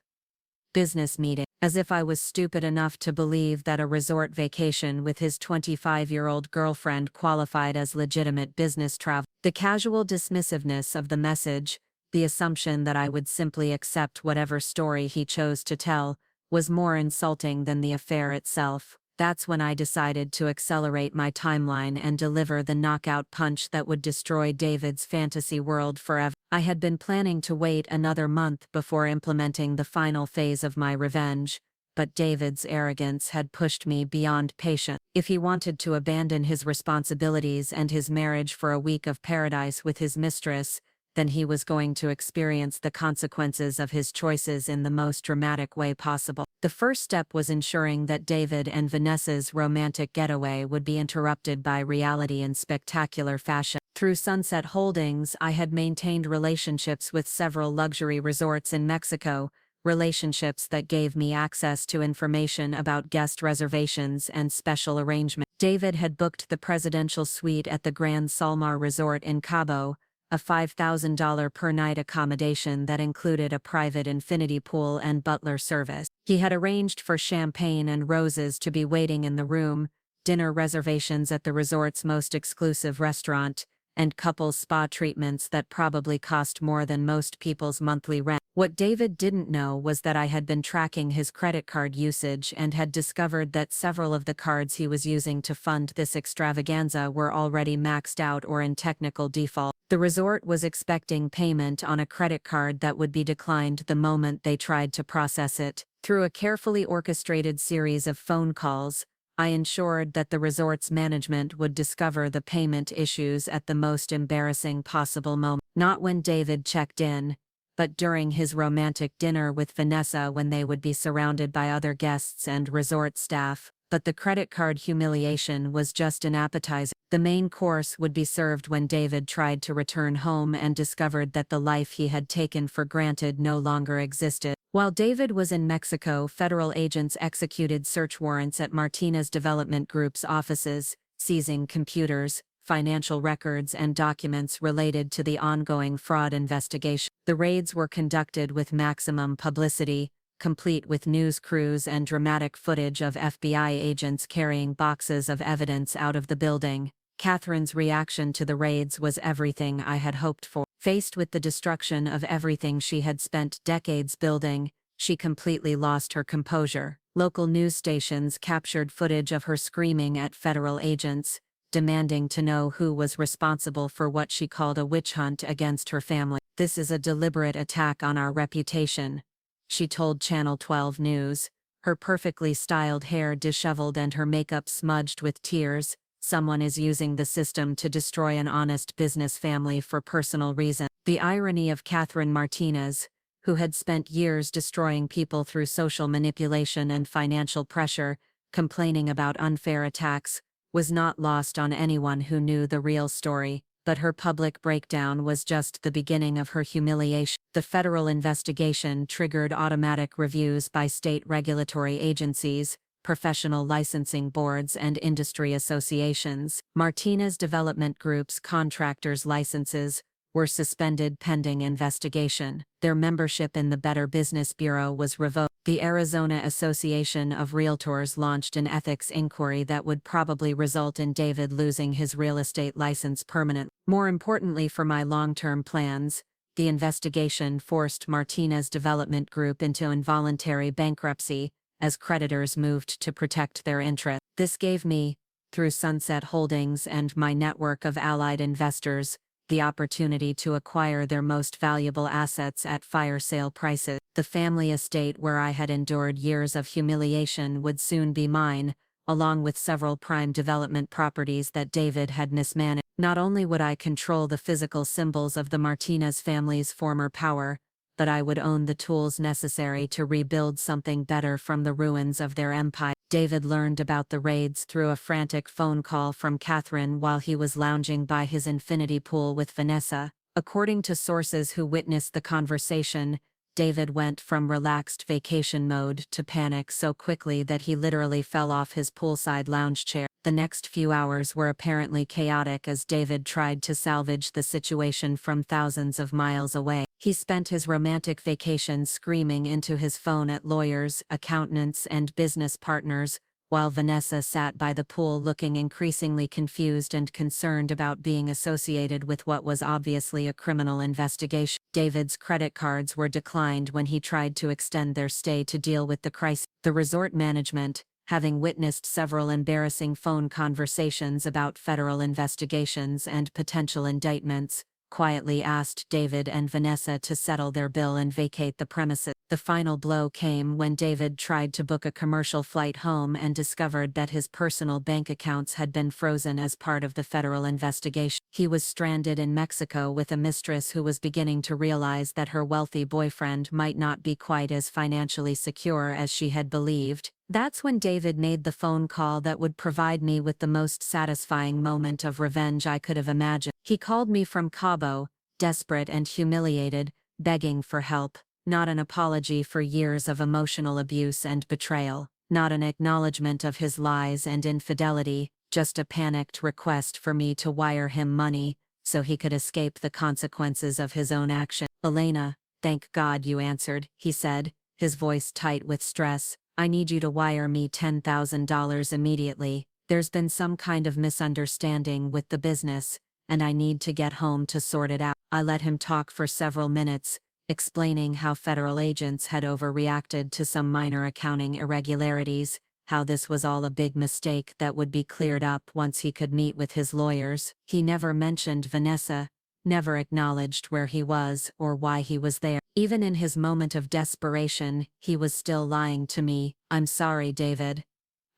Business meeting. As if I was stupid enough to believe that a resort vacation with his 25-year-old girlfriend qualified as legitimate business travel. The casual dismissiveness of the message, the assumption that I would simply accept whatever story he chose to tell, was more insulting than the affair itself. That's when I decided to accelerate my timeline and deliver the knockout punch that would destroy David's fantasy world forever. I had been planning to wait another month before implementing the final phase of my revenge, but David's arrogance had pushed me beyond patience. If he wanted to abandon his responsibilities and his marriage for a week of paradise with his mistress, then he was going to experience the consequences of his choices in the most dramatic way possible. The first step was ensuring that David and Vanessa's romantic getaway would be interrupted by reality in spectacular fashion. Through Sunset Holdings, I had maintained relationships with several luxury resorts in Mexico, relationships that gave me access to information about guest reservations and special arrangements. David had booked the presidential suite at the Grand Salmar Resort in Cabo, a $5,000 per night accommodation that included a private infinity pool and butler service. He had arranged for champagne and roses to be waiting in the room, dinner reservations at the resort's most exclusive restaurant, and couple spa treatments that probably cost more than most people's monthly rent. What David didn't know was that I had been tracking his credit card usage and had discovered that several of the cards he was using to fund this extravaganza were already maxed out or in technical default. The resort was expecting payment on a credit card that would be declined the moment they tried to process it. Through a carefully orchestrated series of phone calls, I ensured that the resort's management would discover the payment issues at the most embarrassing possible moment. Not when David checked in, but during his romantic dinner with Vanessa when they would be surrounded by other guests and resort staff. But the credit card humiliation was just an appetizer. The main course would be served when David tried to return home and discovered that the life he had taken for granted no longer existed. While David was in Mexico, federal agents executed search warrants at Martinez Development Group's offices, seizing computers, financial records, and documents related to the ongoing fraud investigation. The raids were conducted with maximum publicity, complete with news crews and dramatic footage of FBI agents carrying boxes of evidence out of the building. Catherine's reaction to the raids was everything I had hoped for. Faced with the destruction of everything she had spent decades building, she completely lost her composure. Local news stations captured footage of her screaming at federal agents, demanding to know who was responsible for what she called a witch hunt against her family. "This is a deliberate attack on our reputation," she told Channel 12 News, her perfectly styled hair disheveled and her makeup smudged with tears. "Someone is using the system to destroy an honest business family for personal reasons." The irony of Catherine Martinez, who had spent years destroying people through social manipulation and financial pressure, complaining about unfair attacks, was not lost on anyone who knew the real story. But her public breakdown was just the beginning of her humiliation. The federal investigation triggered automatic reviews by state regulatory agencies, professional licensing boards, and industry associations. Martinez Development Group's contractors' licenses were suspended pending investigation. Their membership in the Better Business Bureau was revoked. The Arizona Association of Realtors launched an ethics inquiry that would probably result in David losing his real estate license permanently. More importantly for my long-term plans, the investigation forced Martinez Development Group into involuntary bankruptcy as creditors moved to protect their interests. This gave me, through Sunset Holdings and my network of allied investors, the opportunity to acquire their most valuable assets at fire sale prices. The family estate where I had endured years of humiliation would soon be mine, along with several prime development properties that David had mismanaged. Not only would I control the physical symbols of the Martinez family's former power, but I would own the tools necessary to rebuild something better from the ruins of their empire. David learned about the raids through a frantic phone call from Catherine while he was lounging by his infinity pool with Vanessa. According to sources who witnessed the conversation, David went from relaxed vacation mode to panic so quickly that he literally fell off his poolside lounge chair. The next few hours were apparently chaotic as David tried to salvage the situation from thousands of miles away. He spent his romantic vacation screaming into his phone at lawyers, accountants, and business partners, while Vanessa sat by the pool looking increasingly confused and concerned about being associated with what was obviously a criminal investigation. David's credit cards were declined when he tried to extend their stay to deal with the crisis. The resort management, having witnessed several embarrassing phone conversations about federal investigations and potential indictments, quietly asked David and Vanessa to settle their bill and vacate the premises. The final blow came when David tried to book a commercial flight home and discovered that his personal bank accounts had been frozen as part of the federal investigation. He was stranded in Mexico with a mistress who was beginning to realize that her wealthy boyfriend might not be quite as financially secure as she had believed. That's when David made the phone call that would provide me with the most satisfying moment of revenge I could have imagined. He called me from Cabo, desperate and humiliated, begging for help. Not an apology for years of emotional abuse and betrayal, not an acknowledgement of his lies and infidelity, just a panicked request for me to wire him money so he could escape the consequences of his own action. "Elena, thank God you answered," he said, his voice tight with stress. "I need you to wire me $10,000 immediately. There's been some kind of misunderstanding with the business, and I need to get home to sort it out." I let him talk for several minutes, explaining how federal agents had overreacted to some minor accounting irregularities, how this was all a big mistake that would be cleared up once he could meet with his lawyers. He never mentioned Vanessa, never acknowledged where he was or why he was there. Even in his moment of desperation, he was still lying to me. "I'm sorry, David,"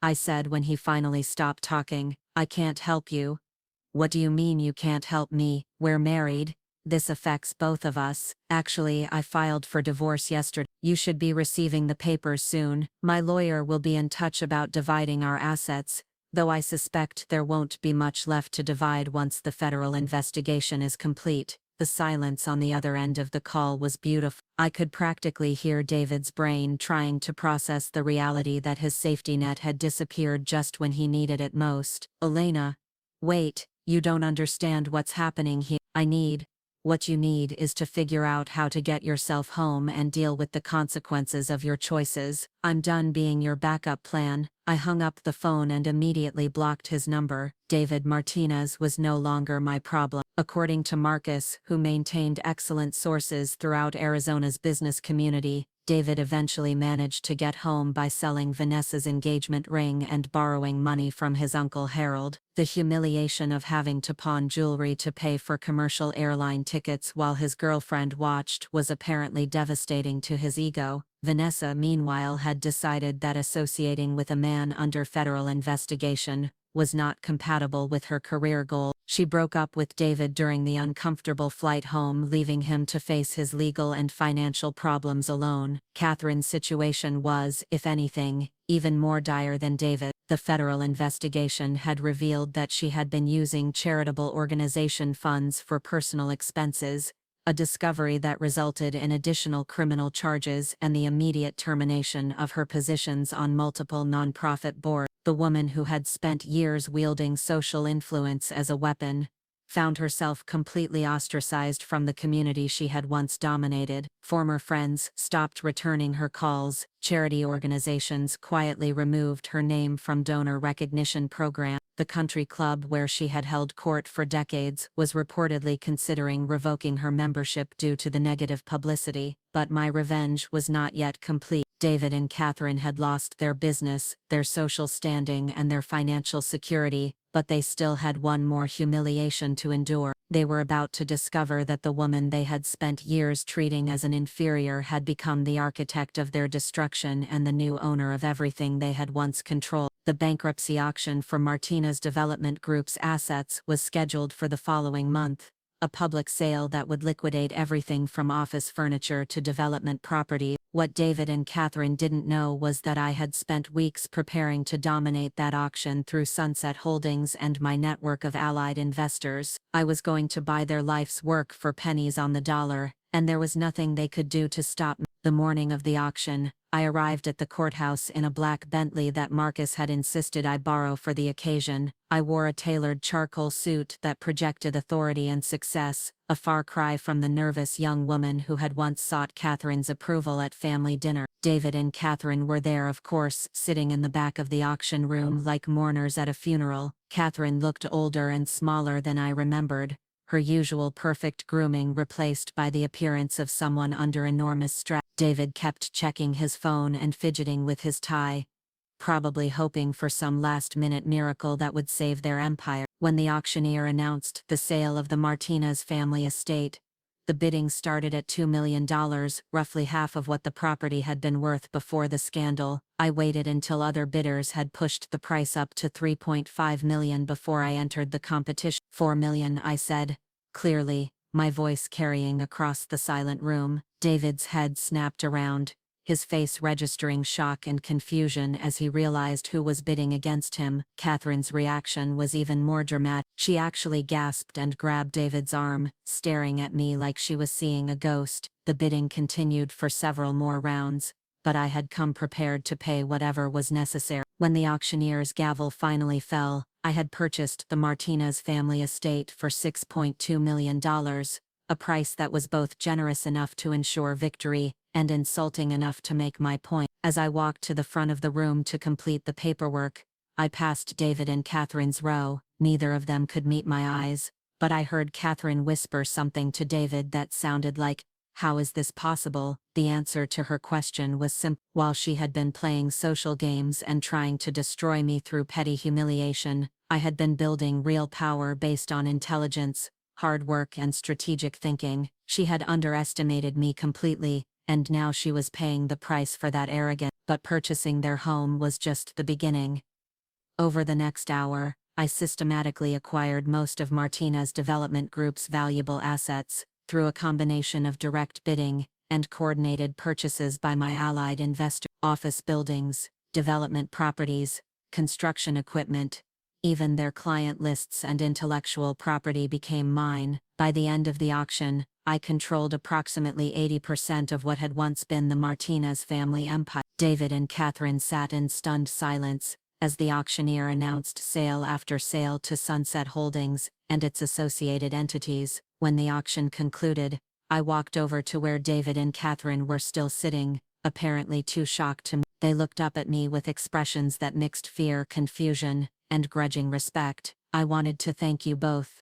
I said when he finally stopped talking. "I can't help you." "What do you mean you can't help me? We're married. This affects both of us. Actually, I filed for divorce yesterday. You should be receiving the papers soon. My lawyer will be in touch about dividing our assets, though I suspect there won't be much left to divide once the federal investigation is complete." The silence on the other end of the call was beautiful. I could practically hear David's brain trying to process the reality that his safety net had disappeared just when he needed it most. "Elena, wait, you don't understand what's happening here. What you need is to figure out how to get yourself home and deal with the consequences of your choices. I'm done being your backup plan." I hung up the phone and immediately blocked his number. David Martinez was no longer my problem. According to Marcus, who maintained excellent sources throughout Arizona's business community, David eventually managed to get home by selling Vanessa's engagement ring and borrowing money from his uncle Harold. The humiliation of having to pawn jewelry to pay for commercial airline tickets while his girlfriend watched was apparently devastating to his ego. Vanessa, meanwhile, had decided that associating with a man under federal investigation was not compatible with her career goal. She broke up with David during the uncomfortable flight home, leaving him to face his legal and financial problems alone. Catherine's situation was, if anything, even more dire than David. The federal investigation had revealed that she had been using charitable organization funds for personal expenses, a discovery that resulted in additional criminal charges and the immediate termination of her positions on multiple nonprofit boards. The woman who had spent years wielding social influence as a weapon found herself completely ostracized from the community she had once dominated. Former friends stopped returning her calls, charity organizations quietly removed her name from donor recognition programs. The country club where she had held court for decades was reportedly considering revoking her membership due to the negative publicity, but my revenge was not yet complete. David and Catherine had lost their business, their social standing, and their financial security, but they still had one more humiliation to endure. They were about to discover that the woman they had spent years treating as an inferior had become the architect of their destruction and the new owner of everything they had once controlled. The bankruptcy auction for Martinez Development Group's assets was scheduled for the following month, a public sale that would liquidate everything from office furniture to development property. What David and Catherine didn't know was that I had spent weeks preparing to dominate that auction through Sunset Holdings and my network of allied investors. I was going to buy their life's work for pennies on the dollar, and there was nothing they could do to stop me. The morning of the auction, I arrived at the courthouse in a black Bentley that Marcus had insisted I borrow for the occasion. I wore a tailored charcoal suit that projected authority and success, a far cry from the nervous young woman who had once sought Catherine's approval at family dinner. David and Catherine were there, of course, sitting in the back of the auction room like mourners at a funeral. Catherine looked older and smaller than I remembered, her usual perfect grooming replaced by the appearance of someone under enormous stress. David kept checking his phone and fidgeting with his tie, probably hoping for some last-minute miracle that would save their empire. When the auctioneer announced the sale of the Martinez family estate, the bidding started at $2 million, roughly half of what the property had been worth before the scandal. I waited until other bidders had pushed the price up to $3.5 million before I entered the competition. $4 million, I said, clearly, my voice carrying across the silent room. David's head snapped around, his face registering shock and confusion as he realized who was bidding against him. Catherine's reaction was even more dramatic. She actually gasped and grabbed David's arm, staring at me like she was seeing a ghost. The bidding continued for several more rounds, but I had come prepared to pay whatever was necessary. When the auctioneer's gavel finally fell, I had purchased the Martinez family estate for $6.2 million, a price that was both generous enough to ensure victory and insulting enough to make my point. As I walked to the front of the room to complete the paperwork, I passed David and Catherine's row. Neither of them could meet my eyes, but I heard Catherine whisper something to David that sounded like, "How is this possible?" The answer to her question was simple. While she had been playing social games and trying to destroy me through petty humiliation, I had been building real power based on intelligence, hard work, and strategic thinking. She had underestimated me completely, and now she was paying the price for that arrogance. But purchasing their home was just the beginning. Over the next hour, I systematically acquired most of Martinez Development Group's valuable assets, through a combination of direct bidding and coordinated purchases by my allied investors. Office buildings, development properties, construction equipment, even their client lists and intellectual property became mine. By the end of the auction, I controlled approximately 80% of what had once been the Martinez family empire. David and Catherine sat in stunned silence as the auctioneer announced sale after sale to Sunset Holdings and its associated entities. When the auction concluded, I walked over to where David and Catherine were still sitting, apparently too shocked to move. They looked up at me with expressions that mixed fear, confusion, and grudging respect. "I wanted to thank you both,"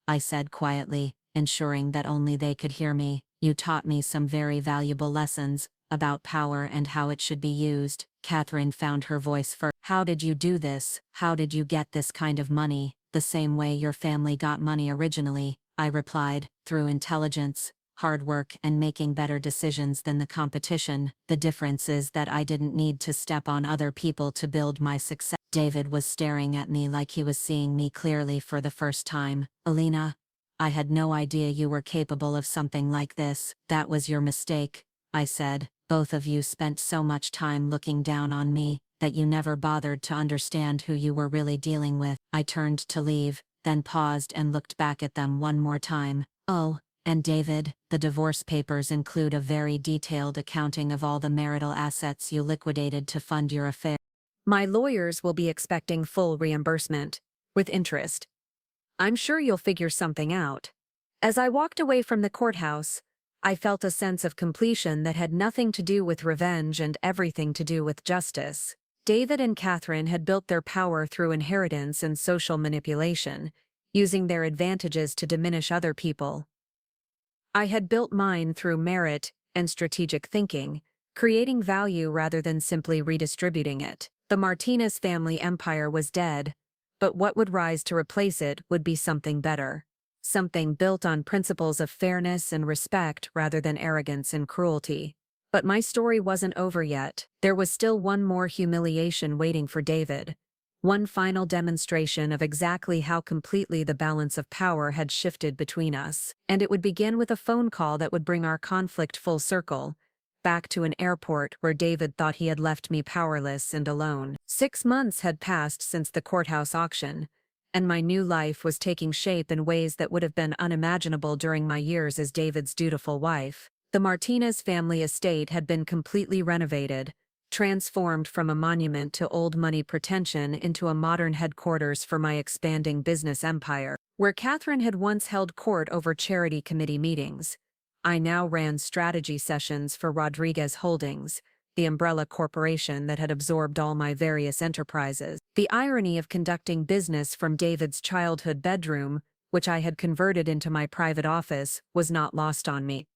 I said quietly, ensuring that only they could hear me. "You taught me some very valuable lessons about power and how it should be used." Catherine found her voice first. "How did you do this? How did you get this kind of money?" "The same way your family got money originally," I replied, "through intelligence, hard work, and making better decisions than the competition. The difference is that I didn't need to step on other people to build my success." David was staring at me like he was seeing me clearly for the first time. "Alina, I had no idea you were capable of something like this." "That was your mistake," I said. "Both of you spent so much time looking down on me that you never bothered to understand who you were really dealing with." I turned to leave, then paused and looked back at them one more time. "Oh, and David, the divorce papers include a very detailed accounting of all the marital assets you liquidated to fund your affair. My lawyers will be expecting full reimbursement, with interest." I'm sure you'll figure something out. As I walked away from the courthouse, I felt a sense of completion that had nothing to do with revenge and everything to do with justice. David and Catherine had built their power through inheritance and social manipulation, using their advantages to diminish other people. I had built mine through merit and strategic thinking, creating value rather than simply redistributing it. The Martinez family empire was dead, but what would rise to replace it would be something better. Something built on principles of fairness and respect rather than arrogance and cruelty. But my story wasn't over yet. There was still one more humiliation waiting for David. One final demonstration of exactly how completely the balance of power had shifted between us. And it would begin with a phone call that would bring our conflict full circle, back to an airport where David thought he had left me powerless and alone. 6 months had passed since the courthouse auction, and my new life was taking shape in ways that would have been unimaginable during my years as David's dutiful wife. The Martinez family estate had been completely renovated, transformed from a monument to old money pretension into a modern headquarters for my expanding business empire. Where Catherine had once held court over charity committee meetings, I now ran strategy sessions for Rodriguez Holdings, the umbrella corporation that had absorbed all my various enterprises. The irony of conducting business from David's childhood bedroom, which I had converted into my private office, was not lost on me.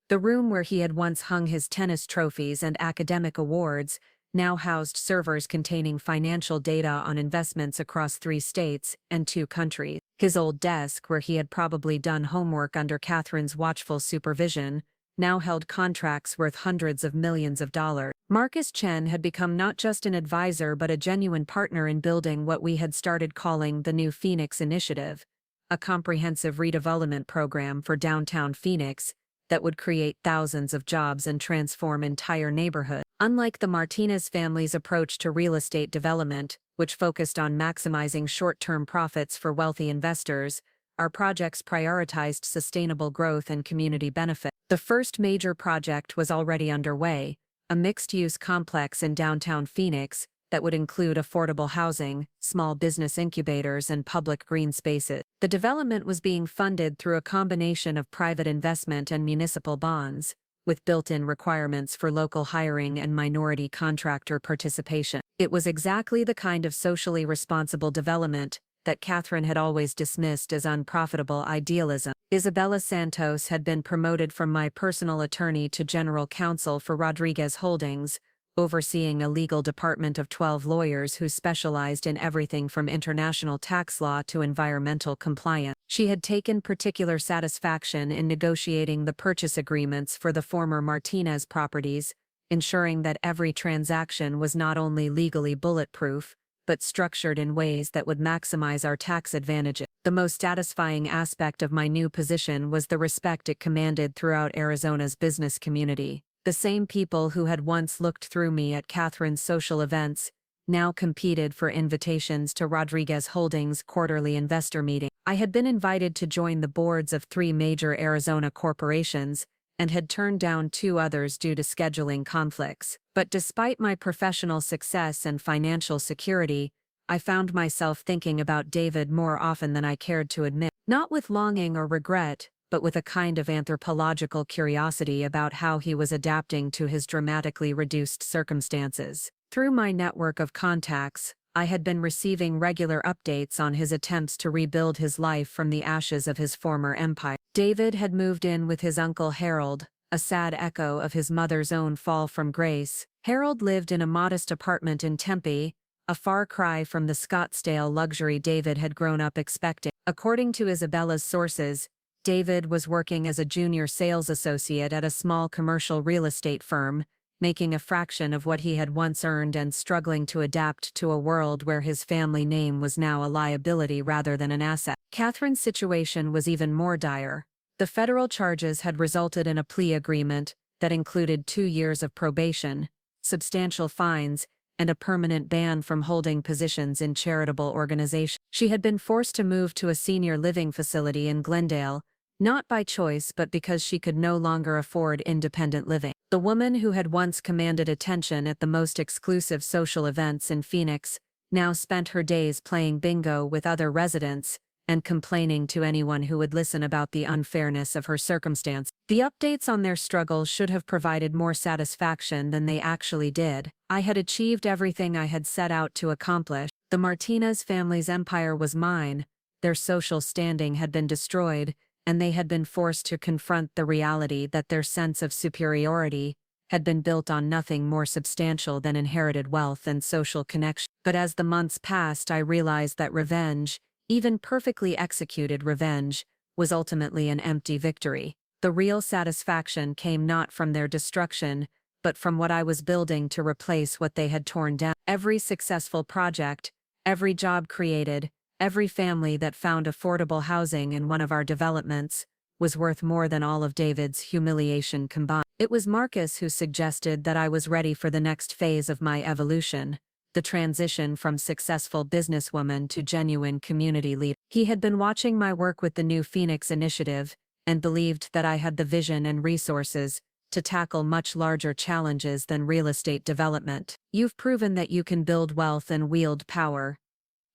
The room where he had once hung his tennis trophies and academic awards now housed servers containing financial data on investments across 3 states and 2 countries. His old desk, where he had probably done homework under Catherine's watchful supervision, now held contracts worth hundreds of millions of dollars. Marcus Chen had become not just an advisor but a genuine partner in building what we had started calling the New Phoenix Initiative, a comprehensive redevelopment program for downtown Phoenix that would create thousands of jobs and transform entire neighborhoods. Unlike the Martinez family's approach to real estate development, which focused on maximizing short-term profits for wealthy investors, our projects prioritized sustainable growth and community benefit. The first major project was already underway, a mixed-use complex in downtown Phoenix that would include affordable housing, small business incubators, and public green spaces. The development was being funded through a combination of private investment and municipal bonds, with built-in requirements for local hiring and minority contractor participation. It was exactly the kind of socially responsible development that Catherine had always dismissed as unprofitable idealism. Isabella Santos had been promoted from my personal attorney to general counsel for Rodriguez Holdings, overseeing a legal department of 12 lawyers who specialized in everything from international tax law to environmental compliance. She had taken particular satisfaction in negotiating the purchase agreements for the former Martinez properties, ensuring that every transaction was not only legally bulletproof, but structured in ways that would maximize our tax advantages. The most satisfying aspect of my new position was the respect it commanded throughout Arizona's business community. The same people who had once looked through me at Catherine's social events now competed for invitations to Rodriguez Holdings' quarterly investor meeting. I had been invited to join the boards of 3 major Arizona corporations and had turned down 2 others due to scheduling conflicts. But despite my professional success and financial security, I found myself thinking about David more often than I cared to admit. Not with longing or regret, but with a kind of anthropological curiosity about how he was adapting to his dramatically reduced circumstances. Through my network of contacts, I had been receiving regular updates on his attempts to rebuild his life from the ashes of his former empire. David had moved in with his uncle Harold, a sad echo of his mother's own fall from grace. Harold lived in a modest apartment in Tempe, a far cry from the Scottsdale luxury David had grown up expecting. According to Isabella's sources, David was working as a junior sales associate at a small commercial real estate firm, making a fraction of what he had once earned and struggling to adapt to a world where his family name was now a liability rather than an asset. Catherine's situation was even more dire. The federal charges had resulted in a plea agreement that included 2 years of probation, substantial fines, and a permanent ban from holding positions in charitable organizations. She had been forced to move to a senior living facility in Glendale, not by choice but because she could no longer afford independent living. The woman who had once commanded attention at the most exclusive social events in Phoenix now spent her days playing bingo with other residents and complaining to anyone who would listen about the unfairness of her circumstance. The updates on their struggles should have provided more satisfaction than they actually did. I had achieved everything I had set out to accomplish. The Martinez family's empire was mine, their social standing had been destroyed, and they had been forced to confront the reality that their sense of superiority had been built on nothing more substantial than inherited wealth and social connection. But as the months passed, I realized that revenge, even perfectly executed revenge, was ultimately an empty victory. The real satisfaction came not from their destruction, but from what I was building to replace what they had torn down. Every successful project, every job created, every family that found affordable housing in one of our developments was worth more than all of David's humiliation combined. It was Marcus who suggested that I was ready for the next phase of my evolution, the transition from successful businesswoman to genuine community leader. He had been watching my work with the new Phoenix initiative and believed that I had the vision and resources to tackle much larger challenges than real estate development. "You've proven that you can build wealth and wield power,"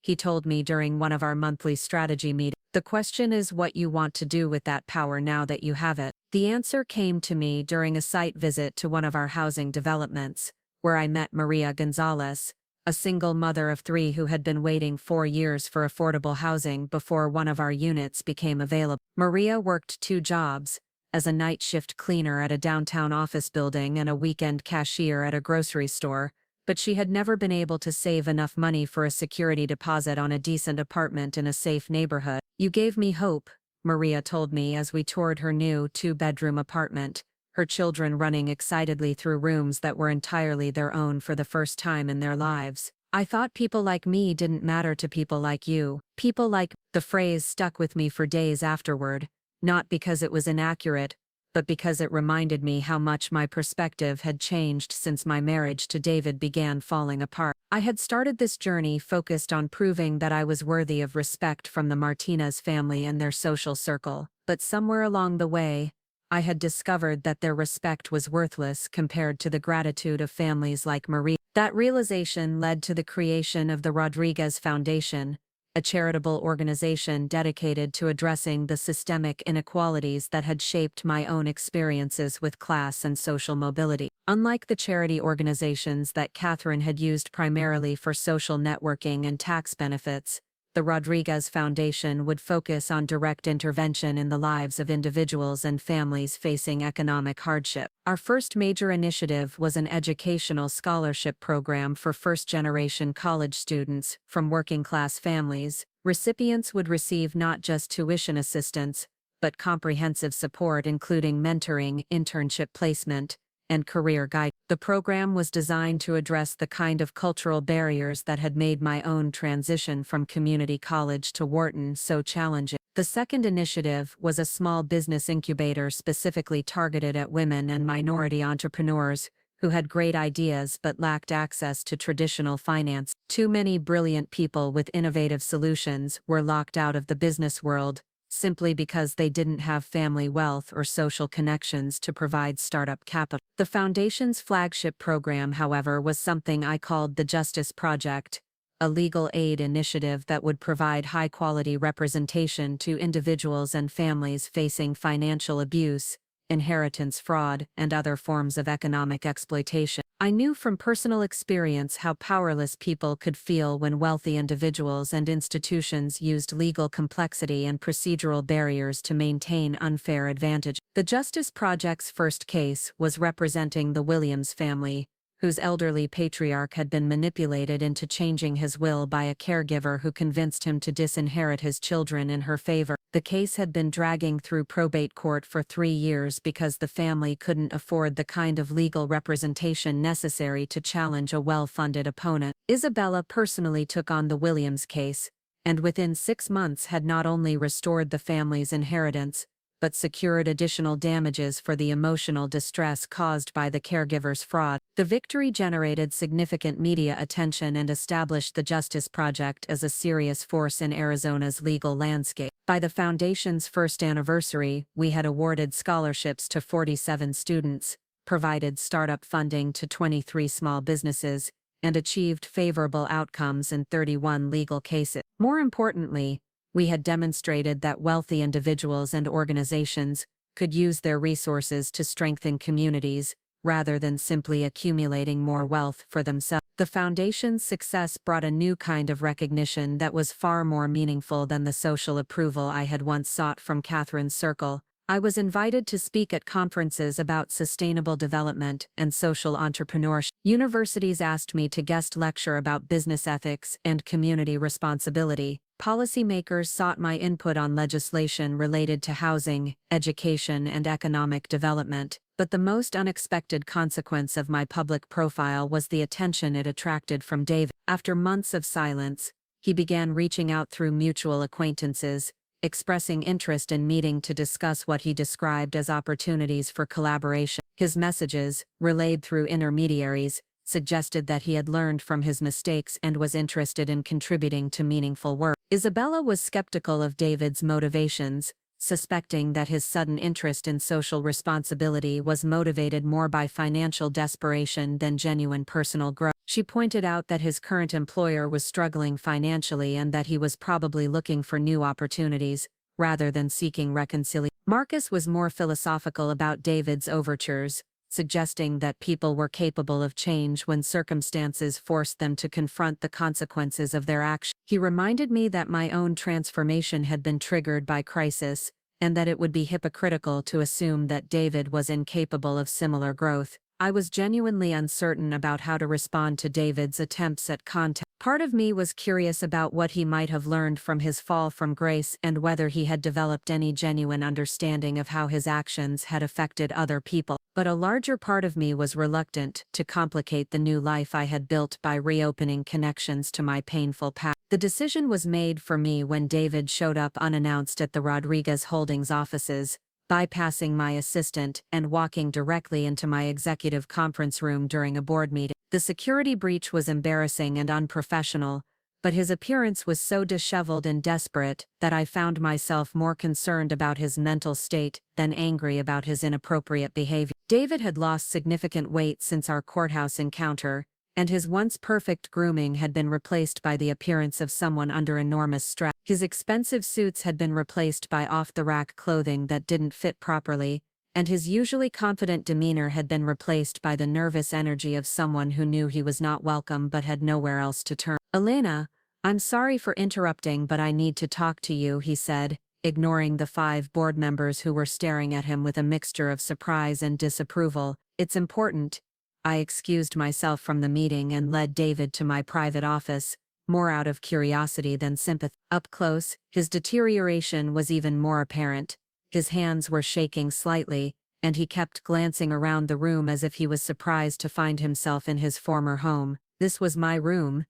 he told me during one of our monthly strategy meetings. "The question is what you want to do with that power now that you have it." The answer came to me during a site visit to one of our housing developments, where I met Maria Gonzalez, a single mother of 3 who had been waiting 4 years for affordable housing before one of our units became available. Maria worked 2 jobs, as a night shift cleaner at a downtown office building and a weekend cashier at a grocery store, but she had never been able to save enough money for a security deposit on a decent apartment in a safe neighborhood. "You gave me hope," Maria told me as we toured her new 2-bedroom apartment, her children running excitedly through rooms that were entirely their own for the first time in their lives. "I thought people like me didn't matter to people like you. People like—" The phrase stuck with me for days afterward, not because it was inaccurate, but because it reminded me how much my perspective had changed since my marriage to David began falling apart. I had started this journey focused on proving that I was worthy of respect from the Martinez family and their social circle, but somewhere along the way, I had discovered that their respect was worthless compared to the gratitude of families like Marie. That realization led to the creation of the Rodriguez Foundation, a charitable organization dedicated to addressing the systemic inequalities that had shaped my own experiences with class and social mobility. Unlike the charity organizations that Catherine had used primarily for social networking and tax benefits, the Rodriguez Foundation would focus on direct intervention in the lives of individuals and families facing economic hardship. Our first major initiative was an educational scholarship program for first-generation college students from working-class families. Recipients would receive not just tuition assistance, but comprehensive support including mentoring, internship placement, and career guide. The program was designed to address the kind of cultural barriers that had made my own transition from community college to Wharton so challenging. The second initiative was a small business incubator specifically targeted at women and minority entrepreneurs who had great ideas but lacked access to traditional finance. Too many brilliant people with innovative solutions were locked out of the business world, simply because they didn't have family wealth or social connections to provide startup capital. The Foundation's flagship program, however, was something I called the Justice Project, a legal aid initiative that would provide high-quality representation to individuals and families facing financial abuse, inheritance fraud, and other forms of economic exploitation. I knew from personal experience how powerless people could feel when wealthy individuals and institutions used legal complexity and procedural barriers to maintain unfair advantage. The Justice Project's first case was representing the Williams family, whose elderly patriarch had been manipulated into changing his will by a caregiver who convinced him to disinherit his children in her favor. The case had been dragging through probate court for 3 years because the family couldn't afford the kind of legal representation necessary to challenge a well-funded opponent. Isabella personally took on the Williams case, and within 6 months had not only restored the family's inheritance, but secured additional damages for the emotional distress caused by the caregiver's fraud. The victory generated significant media attention and established the Justice Project as a serious force in Arizona's legal landscape. By the Foundation's first anniversary, we had awarded scholarships to 47 students, provided startup funding to 23 small businesses, and achieved favorable outcomes in 31 legal cases. More importantly, We had demonstrated that wealthy individuals and organizations could use their resources to strengthen communities, rather than simply accumulating more wealth for themselves. The foundation's success brought a new kind of recognition that was far more meaningful than the social approval I had once sought from Catherine's circle. I was invited to speak at conferences about sustainable development and social entrepreneurship. Universities asked me to guest lecture about business ethics and community responsibility. Policymakers sought my input on legislation related to housing, education, and economic development. But the most unexpected consequence of my public profile was the attention it attracted from David. After months of silence, he began reaching out through mutual acquaintances, expressing interest in meeting to discuss what he described as opportunities for collaboration. His messages, relayed through intermediaries, suggested that he had learned from his mistakes and was interested in contributing to meaningful work. Isabella was skeptical of David's motivations, suspecting that his sudden interest in social responsibility was motivated more by financial desperation than genuine personal growth. She pointed out that his current employer was struggling financially and that he was probably looking for new opportunities, rather than seeking reconciliation. Marcus was more philosophical about David's overtures, suggesting that people were capable of change when circumstances forced them to confront the consequences of their actions. He reminded me that my own transformation had been triggered by crisis, and that it would be hypocritical to assume that David was incapable of similar growth. I was genuinely uncertain about how to respond to David's attempts at contact. Part of me was curious about what he might have learned from his fall from grace and whether he had developed any genuine understanding of how his actions had affected other people. But a larger part of me was reluctant to complicate the new life I had built by reopening connections to my painful past. The decision was made for me when David showed up unannounced at the Rodriguez Holdings offices, bypassing my assistant and walking directly into my executive conference room during a board meeting. The security breach was embarrassing and unprofessional, but his appearance was so disheveled and desperate that I found myself more concerned about his mental state than angry about his inappropriate behavior. David had lost significant weight since our courthouse encounter, and his once perfect grooming had been replaced by the appearance of someone under enormous stress. His expensive suits had been replaced by off-the-rack clothing that didn't fit properly, and his usually confident demeanor had been replaced by the nervous energy of someone who knew he was not welcome but had nowhere else to turn. "Elena, I'm sorry for interrupting, but I need to talk to you," he said, ignoring the 5 board members who were staring at him with a mixture of surprise and disapproval. "It's important." I excused myself from the meeting and led David to my private office, more out of curiosity than sympathy. Up close, his deterioration was even more apparent. His hands were shaking slightly, and he kept glancing around the room as if he was surprised to find himself in his former home. "This was my room,"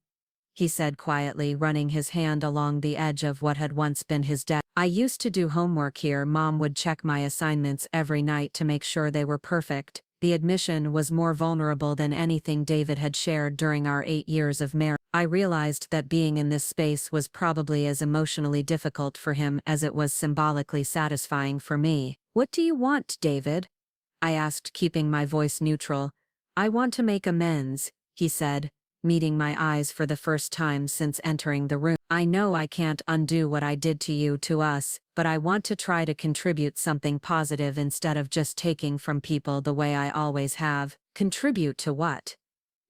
he said quietly, running his hand along the edge of what had once been his desk. "I used to do homework here. Mom would check my assignments every night to make sure they were perfect." The admission was more vulnerable than anything David had shared during our 8 years of marriage. I realized that being in this space was probably as emotionally difficult for him as it was symbolically satisfying for me. "What do you want, David?" I asked, keeping my voice neutral. "I want to make amends," he said, meeting my eyes for the first time since entering the room. "I know I can't undo what I did to you, to us, but I want to try to contribute something positive instead of just taking from people the way I always have." "Contribute to what?"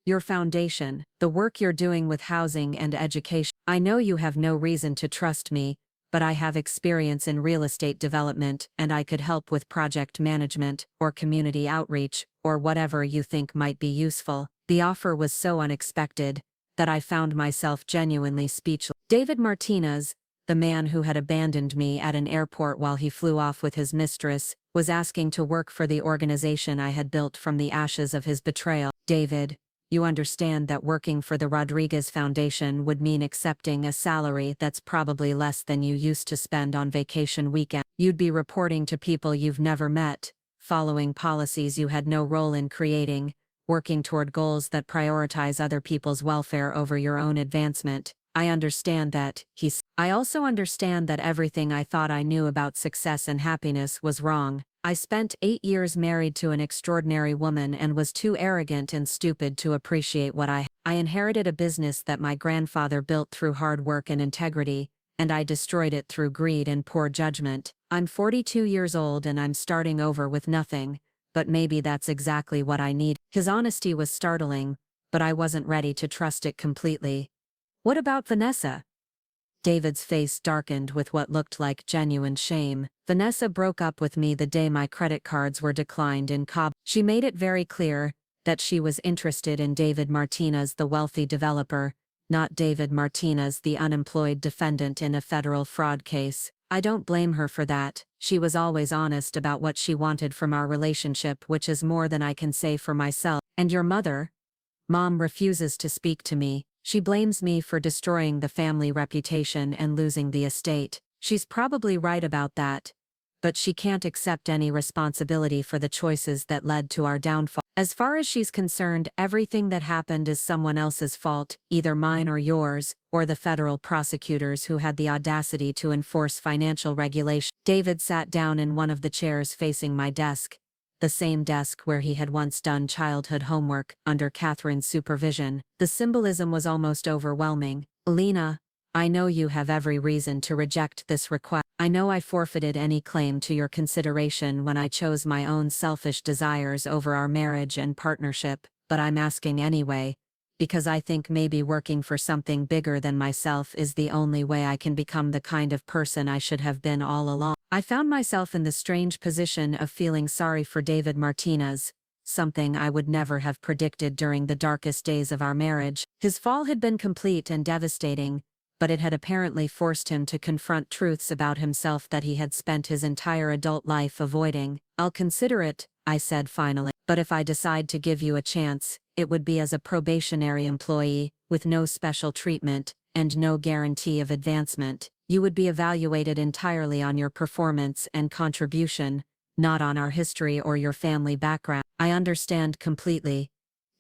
"Your foundation, the work you're doing with housing and education. I know you have no reason to trust me, but I have experience in real estate development and I could help with project management, or community outreach, or whatever you think might be useful." The offer was so unexpected that I found myself genuinely speechless. David Martinez, the man who had abandoned me at an airport while he flew off with his mistress, was asking to work for the organization I had built from the ashes of his betrayal. "David, you understand that working for the Rodriguez Foundation would mean accepting a salary that's probably less than you used to spend on vacation weekend. You'd be reporting to people you've never met, following policies you had no role in creating, working toward goals that prioritize other people's welfare over your own advancement. I understand that," he said. "I also understand that everything I thought I knew about success and happiness was wrong. I spent 8 years married to an extraordinary woman and was too arrogant and stupid to appreciate what I inherited a business that my grandfather built through hard work and integrity, and I destroyed it through greed and poor judgment. I'm 42 years old and I'm starting over with nothing, but maybe that's exactly what I need. His honesty was startling, but I wasn't ready to trust it completely. What about Vanessa? David's face darkened with what looked like genuine shame. Vanessa broke up with me the day my credit cards were declined in Cabo. She made it very clear that she was interested in David Martinez, the wealthy developer, not David Martinez, the unemployed defendant in a federal fraud case. I don't blame her for that. She was always honest about what she wanted from our relationship, which is more than I can say for myself. And your mother? Mom refuses to speak to me. She blames me for destroying the family reputation and losing the estate. She's probably right about that. But she can't accept any responsibility for the choices that led to our downfall. As far as she's concerned, everything that happened is someone else's fault, either mine or yours, or the federal prosecutors who had the audacity to enforce financial regulation. David sat down in one of the chairs facing my desk, the same desk where he had once done childhood homework under Catherine's supervision. The symbolism was almost overwhelming. Lena, I know you have every reason to reject this request. I know I forfeited any claim to your consideration when I chose my own selfish desires over our marriage and partnership, but I'm asking anyway, because I think maybe working for something bigger than myself is the only way I can become the kind of person I should have been all along. I found myself in the strange position of feeling sorry for David Martinez, something I would never have predicted during the darkest days of our marriage. His fall had been complete and devastating, but it had apparently forced him to confront truths about himself that he had spent his entire adult life avoiding. I'll consider it, I said finally, but if I decide to give you a chance, it would be as a probationary employee, with no special treatment, and no guarantee of advancement. You would be evaluated entirely on your performance and contribution, not on our history or your family background. I understand completely,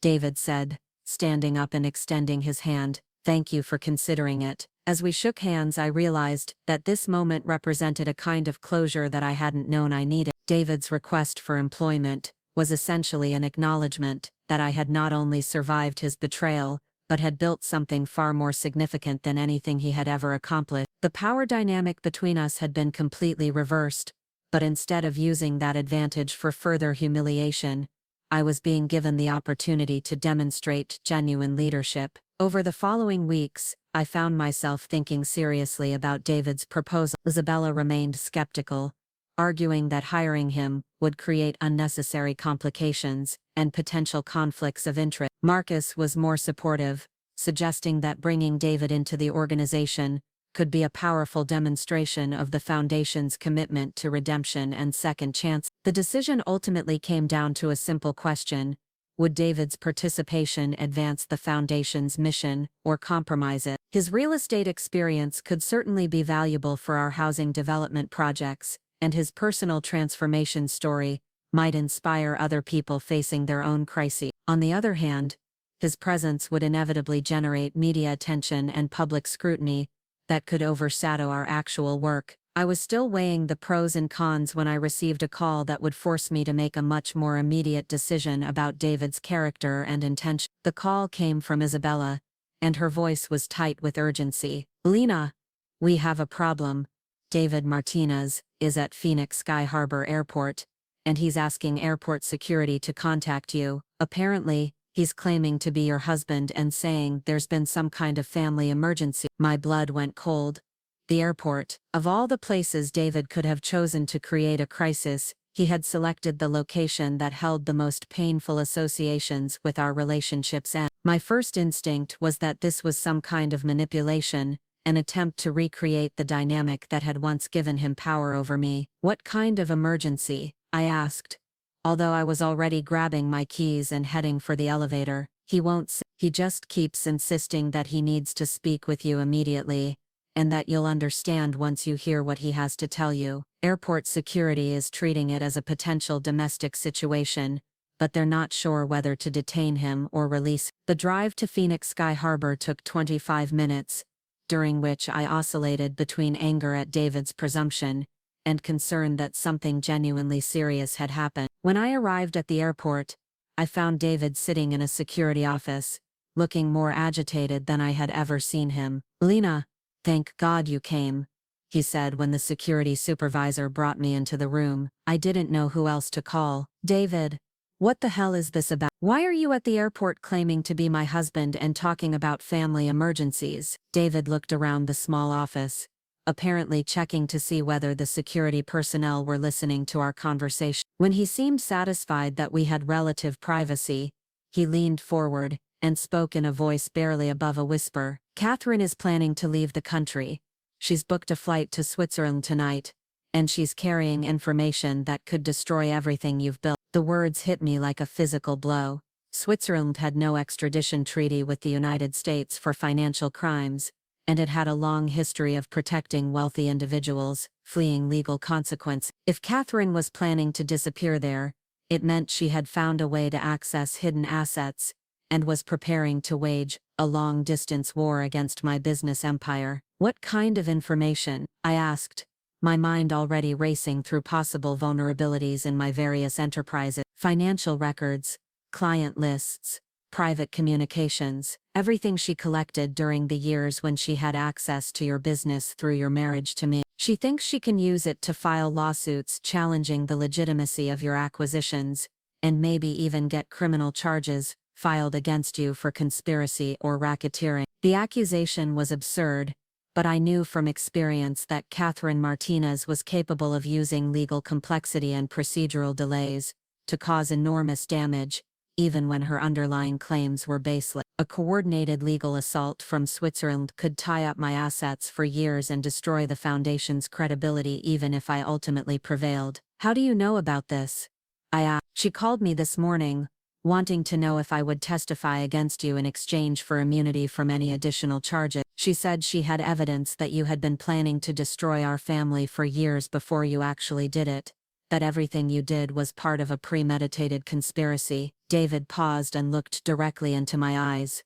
David said, standing up and extending his hand. Thank you for considering it. As we shook hands, I realized that this moment represented a kind of closure that I hadn't known I needed. David's request for employment was essentially an acknowledgement that I had not only survived his betrayal, but had built something far more significant than anything he had ever accomplished. The power dynamic between us had been completely reversed, but instead of using that advantage for further humiliation, I was being given the opportunity to demonstrate genuine leadership. Over the following weeks, I found myself thinking seriously about David's proposal. Isabella remained skeptical, arguing that hiring him would create unnecessary complications and potential conflicts of interest. Marcus was more supportive, suggesting that bringing David into the organization could be a powerful demonstration of the Foundation's commitment to redemption and second chance. The decision ultimately came down to a simple question: would David's participation advance the Foundation's mission or compromise it? His real estate experience could certainly be valuable for our housing development projects, and his personal transformation story might inspire other people facing their own crises. On the other hand, his presence would inevitably generate media attention and public scrutiny that could overshadow our actual work. I was still weighing the pros and cons when I received a call that would force me to make a much more immediate decision about David's character and intention. The call came from Isabella, and her voice was tight with urgency. Lena, we have a problem. David Martinez is at Phoenix Sky Harbor Airport, and he's asking airport security to contact you. Apparently, he's claiming to be your husband and saying there's been some kind of family emergency. My blood went cold. The airport. Of all the places David could have chosen to create a crisis, he had selected the location that held the most painful associations with our relationship's end. My first instinct was that this was some kind of manipulation, an attempt to recreate the dynamic that had once given him power over me. What kind of emergency? I asked, although I was already grabbing my keys and heading for the elevator. He won't say. He just keeps insisting that he needs to speak with you immediately, and that you'll understand once you hear what he has to tell you. Airport security is treating it as a potential domestic situation, but they're not sure whether to detain him or release. The drive to Phoenix Sky Harbor took 25 minutes, during which I oscillated between anger at David's presumption and concern that something genuinely serious had happened. When I arrived at the airport, I found David sitting in a security office, looking more agitated than I had ever seen him. Lena, "Thank God you came," he said when the security supervisor brought me into the room. I didn't know who else to call. "David, what the hell is this about? Why are you at the airport claiming to be my husband and talking about family emergencies?" David looked around the small office, apparently checking to see whether the security personnel were listening to our conversation. When he seemed satisfied that we had relative privacy, he leaned forward and spoke in a voice barely above a whisper. "Catherine is planning to leave the country. She's booked a flight to Switzerland tonight, and she's carrying information that could destroy everything you've built." The words hit me like a physical blow. Switzerland had no extradition treaty with the United States for financial crimes, and it had a long history of protecting wealthy individuals, fleeing legal consequence. If Catherine was planning to disappear there, it meant she had found a way to access hidden assets, and was preparing to wage a long-distance war against my business empire. "What kind of information?" I asked, my mind already racing through possible vulnerabilities in my various enterprises. "Financial records, client lists, private communications, everything she collected during the years when she had access to your business through your marriage to me. She thinks she can use it to file lawsuits challenging the legitimacy of your acquisitions, and maybe even get criminal charges filed against you for conspiracy or racketeering." The accusation was absurd, but I knew from experience that Catherine Martinez was capable of using legal complexity and procedural delays to cause enormous damage, even when her underlying claims were baseless. A coordinated legal assault from Switzerland could tie up my assets for years and destroy the foundation's credibility even if I ultimately prevailed. "How do you know about this?" I asked. "She called me this morning, wanting to know if I would testify against you in exchange for immunity from any additional charges. She said she had evidence that you had been planning to destroy our family for years before you actually did it, that everything you did was part of a premeditated conspiracy." David paused and looked directly into my eyes.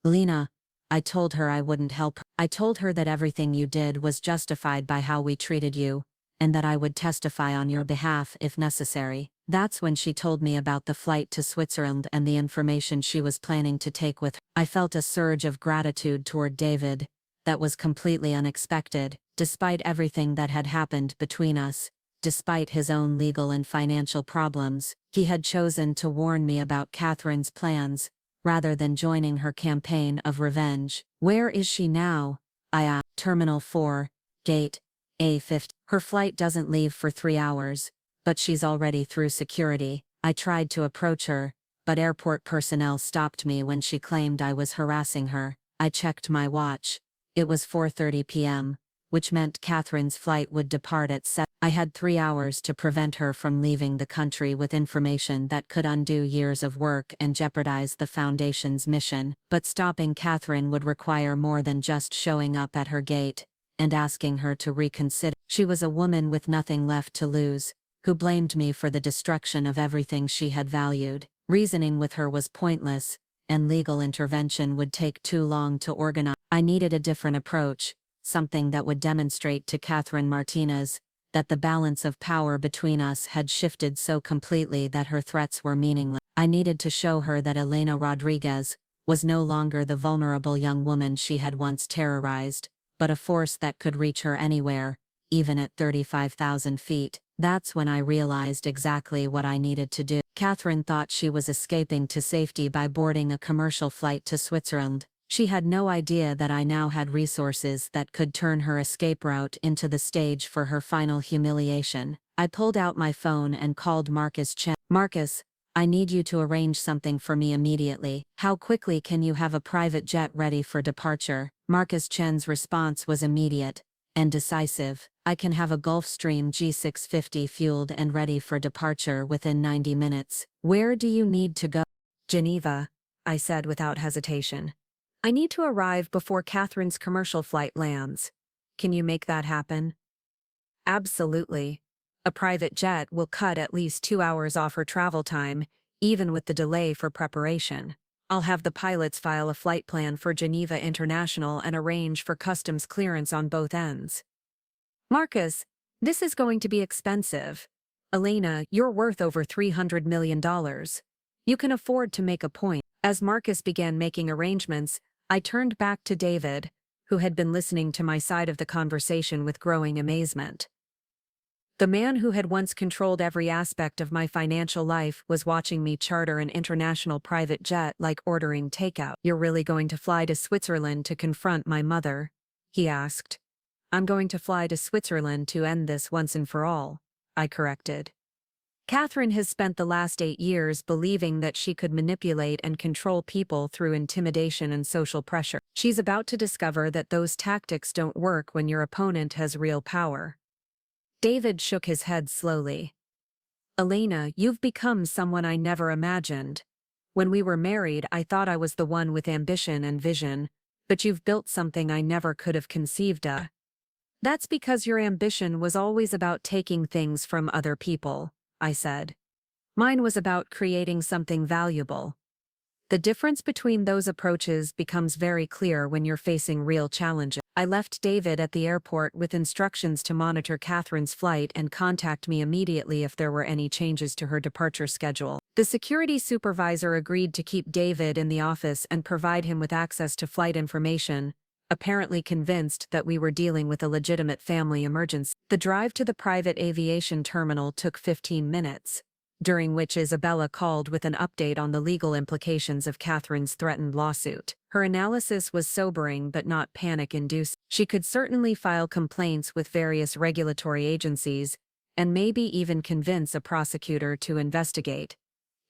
"Lena, I told her I wouldn't help her. I told her that everything you did was justified by how we treated you, and that I would testify on your behalf if necessary." That's when she told me about the flight to Switzerland and the information she was planning to take with her. I felt a surge of gratitude toward David that was completely unexpected. Despite everything that had happened between us, despite his own legal and financial problems, he had chosen to warn me about Catherine's plans, rather than joining her campaign of revenge. "Where is she now?" I asked. "Terminal 4, Gate A50. Her flight doesn't leave for 3 hours. But she's already through security." I tried to approach her, but airport personnel stopped me when she claimed I was harassing her. I checked my watch. It was 4:30 p.m., which meant Catherine's flight would depart at 7. I had 3 hours to prevent her from leaving the country with information that could undo years of work and jeopardize the Foundation's mission. But stopping Catherine would require more than just showing up at her gate and asking her to reconsider. She was a woman with nothing left to lose, who blamed me for the destruction of everything she had valued. Reasoning with her was pointless, and legal intervention would take too long to organize. I needed a different approach, something that would demonstrate to Catherine Martinez that the balance of power between us had shifted so completely that her threats were meaningless. I needed to show her that Elena Rodriguez was no longer the vulnerable young woman she had once terrorized, but a force that could reach her anywhere, even at 35,000 feet. That's when I realized exactly what I needed to do. Catherine thought she was escaping to safety by boarding a commercial flight to Switzerland. She had no idea that I now had resources that could turn her escape route into the stage for her final humiliation. I pulled out my phone and called Marcus Chen. "Marcus, I need you to arrange something for me immediately. How quickly can you have a private jet ready for departure?" Marcus Chen's response was immediate and decisive. "I can have a Gulfstream G650 fueled and ready for departure within 90 minutes. Where do you need to go?" "Geneva," I said without hesitation. "I need to arrive before Catherine's commercial flight lands. Can you make that happen?" "Absolutely. A private jet will cut at least 2 hours off her travel time, even with the delay for preparation. I'll have the pilots file a flight plan for Geneva International and arrange for customs clearance on both ends." "Marcus, this is going to be expensive. Elena, you're worth over $300 million. You can afford to make a point." As Marcus began making arrangements, I turned back to David, who had been listening to my side of the conversation with growing amazement. The man who had once controlled every aspect of my financial life was watching me charter an international private jet like ordering takeout. "You're really going to fly to Switzerland to confront my mother?" he asked. "I'm going to fly to Switzerland to end this once and for all," I corrected. Catherine has spent the last 8 years believing that she could manipulate and control people through intimidation and social pressure. She's about to discover that those tactics don't work when your opponent has real power. David shook his head slowly. "Elena, you've become someone I never imagined. When we were married, I thought I was the one with ambition and vision, but you've built something I never could have conceived of. That's because your ambition was always about taking things from other people," I said. "Mine was about creating something valuable. The difference between those approaches becomes very clear when you're facing real challenges." I left David at the airport with instructions to monitor Catherine's flight and contact me immediately if there were any changes to her departure schedule. The security supervisor agreed to keep David in the office and provide him with access to flight information, apparently convinced that we were dealing with a legitimate family emergency. The drive to the private aviation terminal took 15 minutes. During which Isabella called with an update on the legal implications of Catherine's threatened lawsuit. Her analysis was sobering but not panic-inducing. She could certainly file complaints with various regulatory agencies, and maybe even convince a prosecutor to investigate,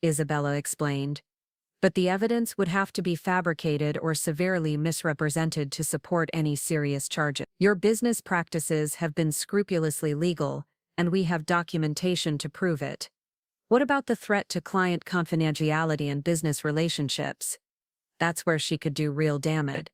Isabella explained. But the evidence would have to be fabricated or severely misrepresented to support any serious charges. "Your business practices have been scrupulously legal, and we have documentation to prove it. What about the threat to client confidentiality and business relationships? That's where she could do real damage.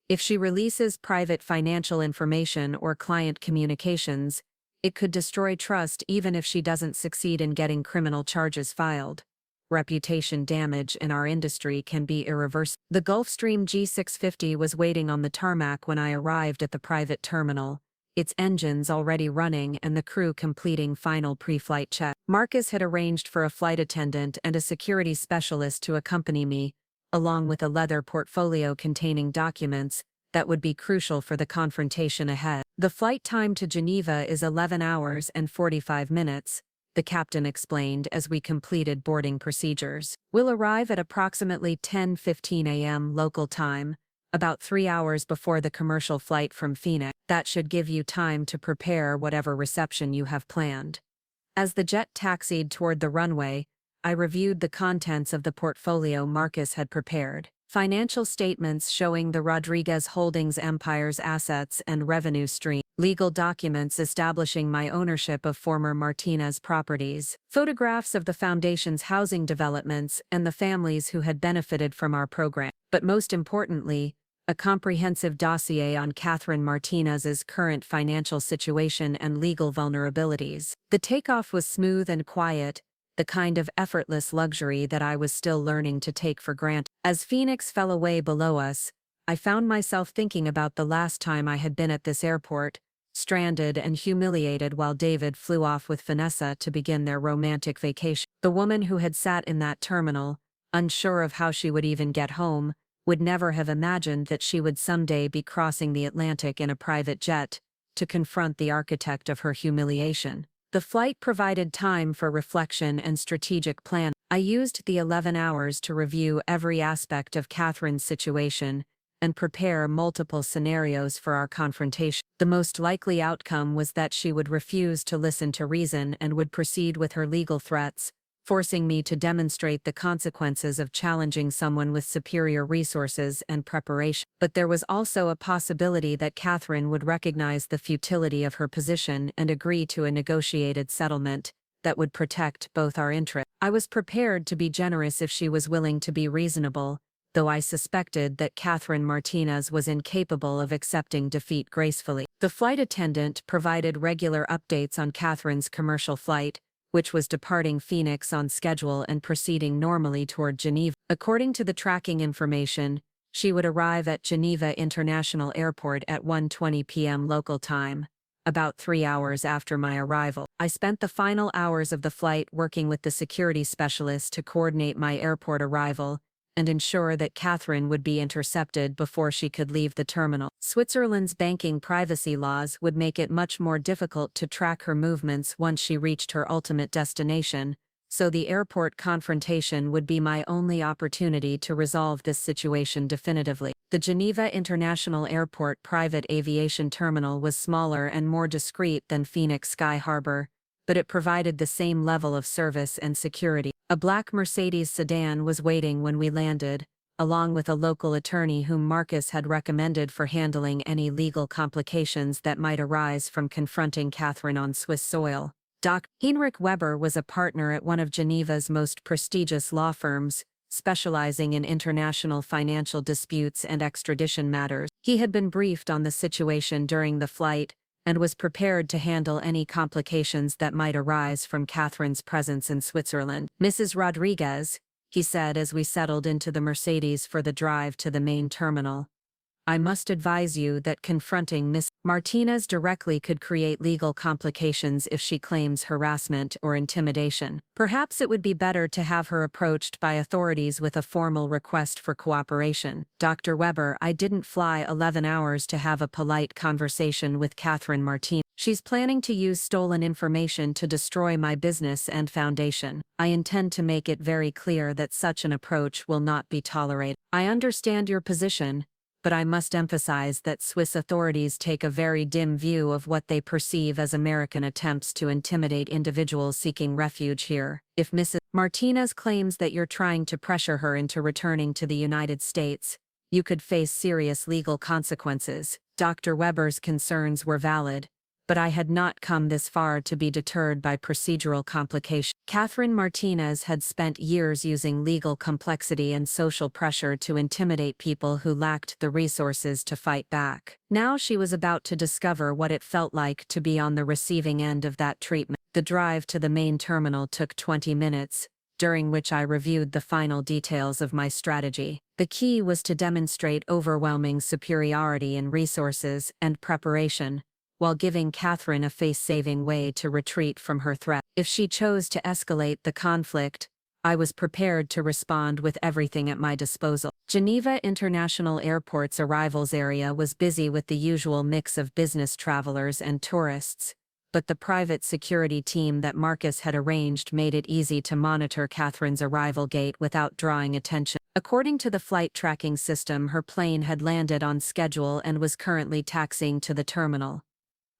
If she releases private financial information or client communications, it could destroy trust even if she doesn't succeed in getting criminal charges filed. Reputation damage in our industry can be irreversible." The Gulfstream G650 was waiting on the tarmac when I arrived at the private terminal, its engines already running and the crew completing final pre-flight check. Marcus had arranged for a flight attendant and a security specialist to accompany me, along with a leather portfolio containing documents that would be crucial for the confrontation ahead. "The flight time to Geneva is 11 hours and 45 minutes, the captain explained as we completed boarding procedures. "We'll arrive at approximately 10:15 a.m. local time, about 3 hours before the commercial flight from Phoenix. That should give you time to prepare whatever reception you have planned." As the jet taxied toward the runway, I reviewed the contents of the portfolio Marcus had prepared. Financial statements showing the Rodriguez Holdings Empire's assets and revenue stream. Legal documents establishing my ownership of former Martinez properties. Photographs of the foundation's housing developments and the families who had benefited from our program. But most importantly, a comprehensive dossier on Catherine Martinez's current financial situation and legal vulnerabilities. The takeoff was smooth and quiet, the kind of effortless luxury that I was still learning to take for granted. As Phoenix fell away below us, I found myself thinking about the last time I had been at this airport, stranded and humiliated while David flew off with Vanessa to begin their romantic vacation. The woman who had sat in that terminal, unsure of how she would even get home, would never have imagined that she would someday be crossing the Atlantic in a private jet to confront the architect of her humiliation. The flight provided time for reflection and strategic planning. I used the 11 hours to review every aspect of Catherine's situation and prepare multiple scenarios for our confrontation. The most likely outcome was that she would refuse to listen to reason and would proceed with her legal threats, forcing me to demonstrate the consequences of challenging someone with superior resources and preparation. But there was also a possibility that Catherine would recognize the futility of her position and agree to a negotiated settlement that would protect both our interests. I was prepared to be generous if she was willing to be reasonable, though I suspected that Catherine Martinez was incapable of accepting defeat gracefully. The flight attendant provided regular updates on Catherine's commercial flight, which was departing Phoenix on schedule and proceeding normally toward Geneva. According to the tracking information, she would arrive at Geneva International Airport at 1:20 p.m. local time, about 3 hours after my arrival. I spent the final hours of the flight working with the security specialist to coordinate my airport arrival and ensure that Catherine would be intercepted before she could leave the terminal. Switzerland's banking privacy laws would make it much more difficult to track her movements once she reached her ultimate destination, so the airport confrontation would be my only opportunity to resolve this situation definitively. The Geneva International Airport private aviation terminal was smaller and more discreet than Phoenix Sky Harbor, but it provided the same level of service and security. A black Mercedes sedan was waiting when we landed, along with a local attorney whom Marcus had recommended for handling any legal complications that might arise from confronting Catherine on Swiss soil. Heinrich Weber was a partner at one of Geneva's most prestigious law firms, specializing in international financial disputes and extradition matters. He had been briefed on the situation during the flight, and was prepared to handle any complications that might arise from Catherine's presence in Switzerland. "Mrs. Rodriguez," he said as we settled into the Mercedes for the drive to the main terminal, "I must advise you that confronting Miss Martinez directly could create legal complications if she claims harassment or intimidation. Perhaps it would be better to have her approached by authorities with a formal request for cooperation. Dr. Weber, I didn't fly 11 hours to have a polite conversation with Catherine Martinez. She's planning to use stolen information to destroy my business and foundation. I intend to make it very clear that such an approach will not be tolerated. I understand your position, but I must emphasize that Swiss authorities take a very dim view of what they perceive as American attempts to intimidate individuals seeking refuge here. If Mrs. Martinez claims that you're trying to pressure her into returning to the United States, you could face serious legal consequences." Dr. Weber's concerns were valid, but I had not come this far to be deterred by procedural complications. Catherine Martinez had spent years using legal complexity and social pressure to intimidate people who lacked the resources to fight back. Now she was about to discover what it felt like to be on the receiving end of that treatment. The drive to the main terminal took 20 minutes, during which I reviewed the final details of my strategy. The key was to demonstrate overwhelming superiority in resources and preparation, while giving Catherine a face-saving way to retreat from her threat. If she chose to escalate the conflict, I was prepared to respond with everything at my disposal. Geneva International Airport's arrivals area was busy with the usual mix of business travelers and tourists, but the private security team that Marcus had arranged made it easy to monitor Catherine's arrival gate without drawing attention. According to the flight tracking system, her plane had landed on schedule and was currently taxiing to the terminal.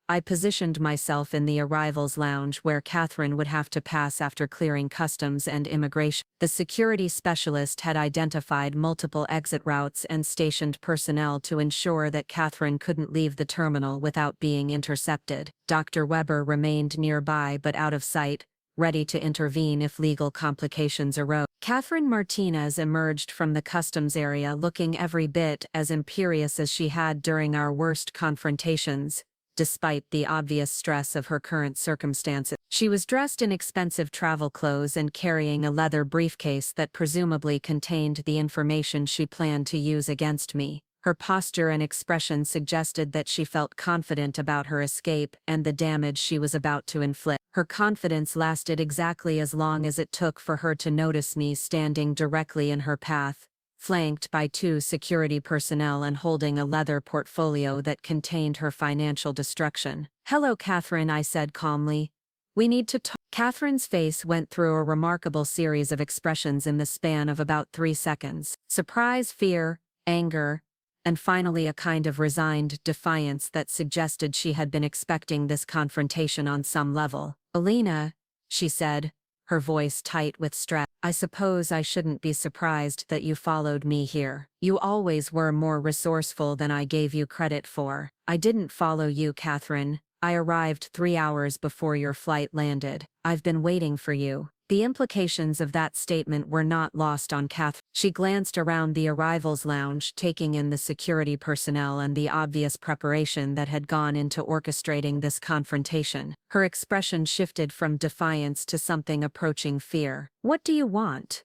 I positioned myself in the arrivals lounge where Catherine would have to pass after clearing customs and immigration. The security specialist had identified multiple exit routes and stationed personnel to ensure that Catherine couldn't leave the terminal without being intercepted. Dr. Weber remained nearby but out of sight, ready to intervene if legal complications arose. Catherine Martinez emerged from the customs area looking every bit as imperious as she had during our worst confrontations, despite the obvious stress of her current circumstances. She was dressed in expensive travel clothes and carrying a leather briefcase that presumably contained the information she planned to use against me. Her posture and expression suggested that she felt confident about her escape and the damage she was about to inflict. Her confidence lasted exactly as long as it took for her to notice me standing directly in her path, flanked by 2 security personnel and holding a leather portfolio that contained her financial destruction. "Hello, Catherine," I said calmly. "We need to talk." Catherine's face went through a remarkable series of expressions in the span of about 3 seconds. Surprise, fear, anger, and finally a kind of resigned defiance that suggested she had been expecting this confrontation on some level. "Alina," she said, her voice tight with stress, "I suppose I shouldn't be surprised that you followed me here. You always were more resourceful than I gave you credit for." "I didn't follow you, Catherine. I arrived 3 hours before your flight landed. I've been waiting for you." The implications of that statement were not lost on Catherine. She glanced around the arrivals lounge, taking in the security personnel and the obvious preparation that had gone into orchestrating this confrontation. Her expression shifted from defiance to something approaching fear. "What do you want?"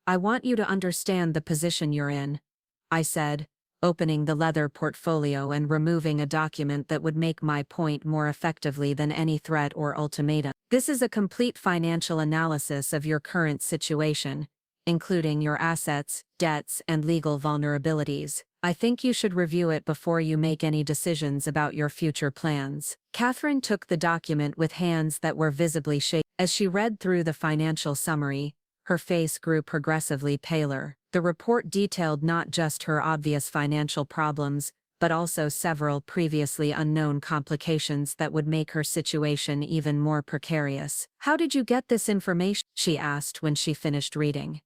"I want you to understand the position you're in," I said, opening the leather portfolio and removing a document that would make my point more effectively than any threat or ultimatum. "This is a complete financial analysis of your current situation, including your assets, debts, and legal vulnerabilities. I think you should review it before you make any decisions about your future plans. Catherine took the document with hands that were visibly shaking. As she read through the financial summary, her face grew progressively paler. The report detailed not just her obvious financial problems, but also several previously unknown complications that would make her situation even more precarious. "How did you get this information?" she asked when she finished reading.